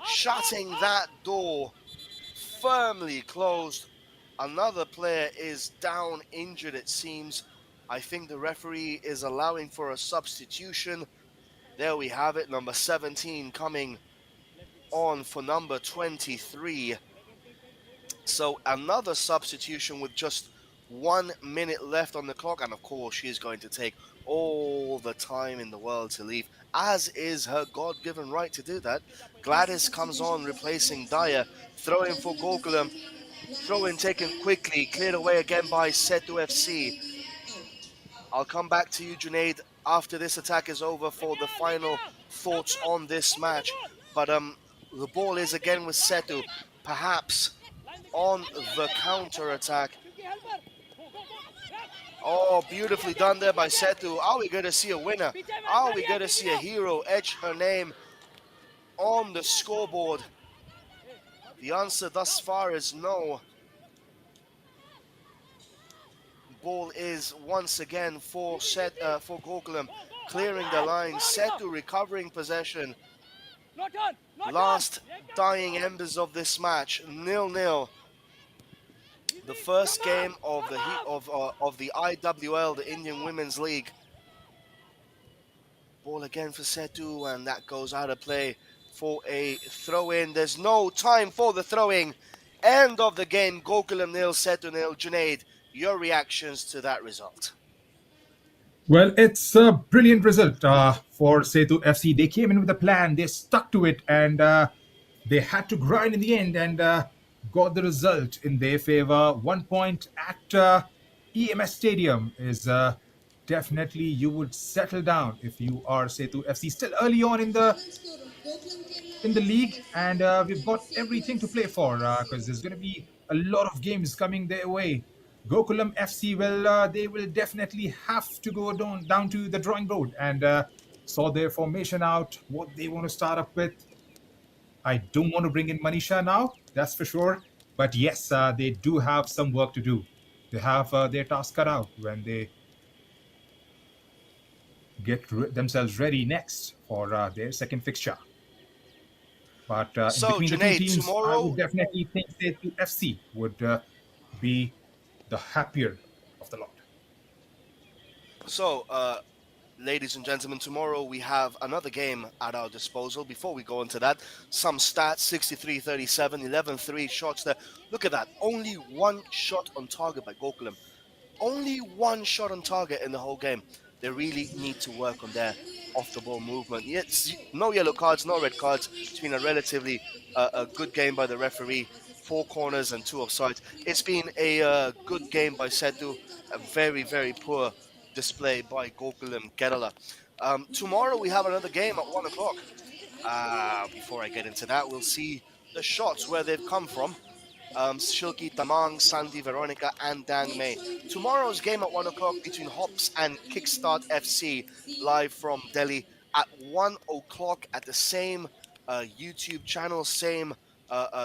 shutting that door firmly closed. Another player is down, injured it seems. I think the referee is allowing for a substitution. There we have it, number 17 coming on for number 23. So another substitution with just 1 minute left on the clock, and of course she is going to take all the time in the world to leave, as is her God-given right to do that. Gladys comes on replacing Daya, throwing for Gokulam, throw-in taken quickly, cleared away again by Sethu FC. I'll come back to you, Junaid, after this attack is over for the final thoughts on this match. But the ball is again with Sethu, perhaps on the counter-attack. Oh, beautifully done there by Sethu. Are we going to see a winner? Are we going to see a hero etch her name on the scoreboard? The answer thus far is no. Ball is once again for Gokulam, clearing the line. Sethu recovering possession. Last dying embers of this match, 0-0. The first game of the IWL, the Indian Women's League. Ball again for Sethu, and that goes out of play for a throw-in. There's no time for the throwing. End of the game. Gokulam 0, Sethu 0. Junaid, your reactions to that result? Well, it's a brilliant result for Sethu FC. They came in with a plan, they stuck to it, and they had to grind in the end and got the result in their favor. 1 point at EMS Stadium is definitely you would settle down if you are Sethu FC. Still early on Final score of Gokulam in Kerala the league, FC and we've got and Sethu everything to play FC for because FC. there's going to be a lot of games coming their way. Gokulam FC, well, they will definitely have to go down to the drawing board and sort their formation out, what they want to start up with. I don't want to bring in Manisha now, that's for sure. But yes, they do have some work to do. They have their task cut out when they get themselves ready next for their second fixture. But in So, between the two Junaid, teams, I would tomorrow. definitely think Sethu FC would be the happier of the lot. So, ladies and gentlemen, tomorrow we have another game at our disposal. Before we go into that, some stats: 63-37, 11-3 shots there. Look at that. Only one shot on target by Gokulam. Only one shot on target in the whole game. They really need to work on their off the ball movement. Yes, no yellow cards, no red cards. It's been a relatively a good game by the referee. 4 corners and 2 offsides. It's been a good game by Sethu. A very, very poor display by Gokulam Kerala. Tomorrow we have another game at 1 o'clock. Before I get into that, we'll see the shots where they've come from. Shilki Tamang, Sandy Veronica, and Dang May. Tomorrow's game at 1 o'clock between Hops and Kickstart FC, live from Delhi at 1 o'clock at the same YouTube channel, same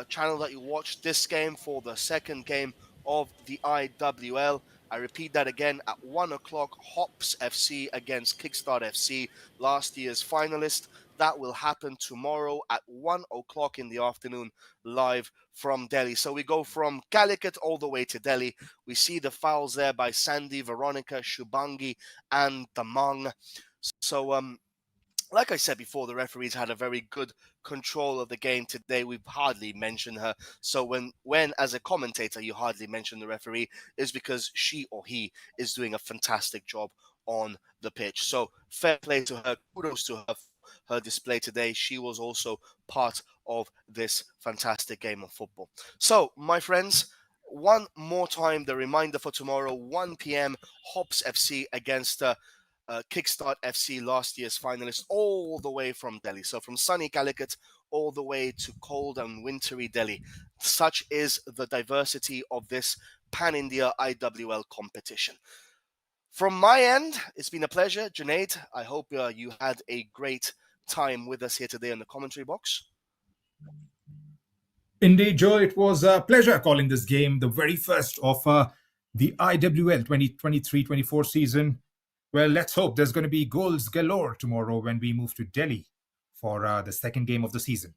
channel that you watched this game for the second game of the IWL. I repeat that again at 1 o'clock, Hops FC against Kickstart FC, last year's finalist. That will happen tomorrow at 1 o'clock in the afternoon, live from Delhi. So we go from Calicut all the way to Delhi. We see the fouls there by Sandy, Veronica, Shubangi, and Tamang. So, like I said before, the referees had a very good control of the game today. We've hardly mentioned her. So when as a commentator you hardly mention the referee, is because she or he is doing a fantastic job on the pitch. So fair play to her. Kudos to her for her display today. She was also part of this fantastic game of football. So, my friends, one more time, the reminder for tomorrow, 1 p.m. Hops FC against Kickstart FC, last year's finalists, all the way from Delhi. So from sunny Calicut all the way to cold and wintry Delhi. Such is the diversity of this Pan-India IWL competition. From my end, it's been a pleasure. Junaid, I hope you had a great time with us here today in the commentary box. Indeed, Joe, it was a pleasure calling this game, the very first of the IWL 2023-24 season. Well, let's hope there's going to be goals galore tomorrow when we move to Delhi for the second game of the season.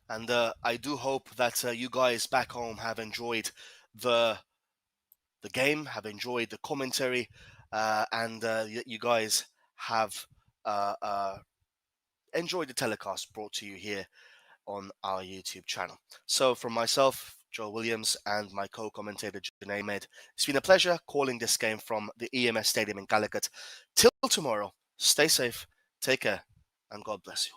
And I do hope that you guys back home have enjoyed the game, have enjoyed the commentary, and you guys have enjoyed the telecast brought to you here on our YouTube channel. So from myself, Joe Williams, and my co-commentator, Janae Ahmed, it's been a pleasure calling this game from the EMS Stadium in Calicut. Till tomorrow, stay safe, take care, and God bless you.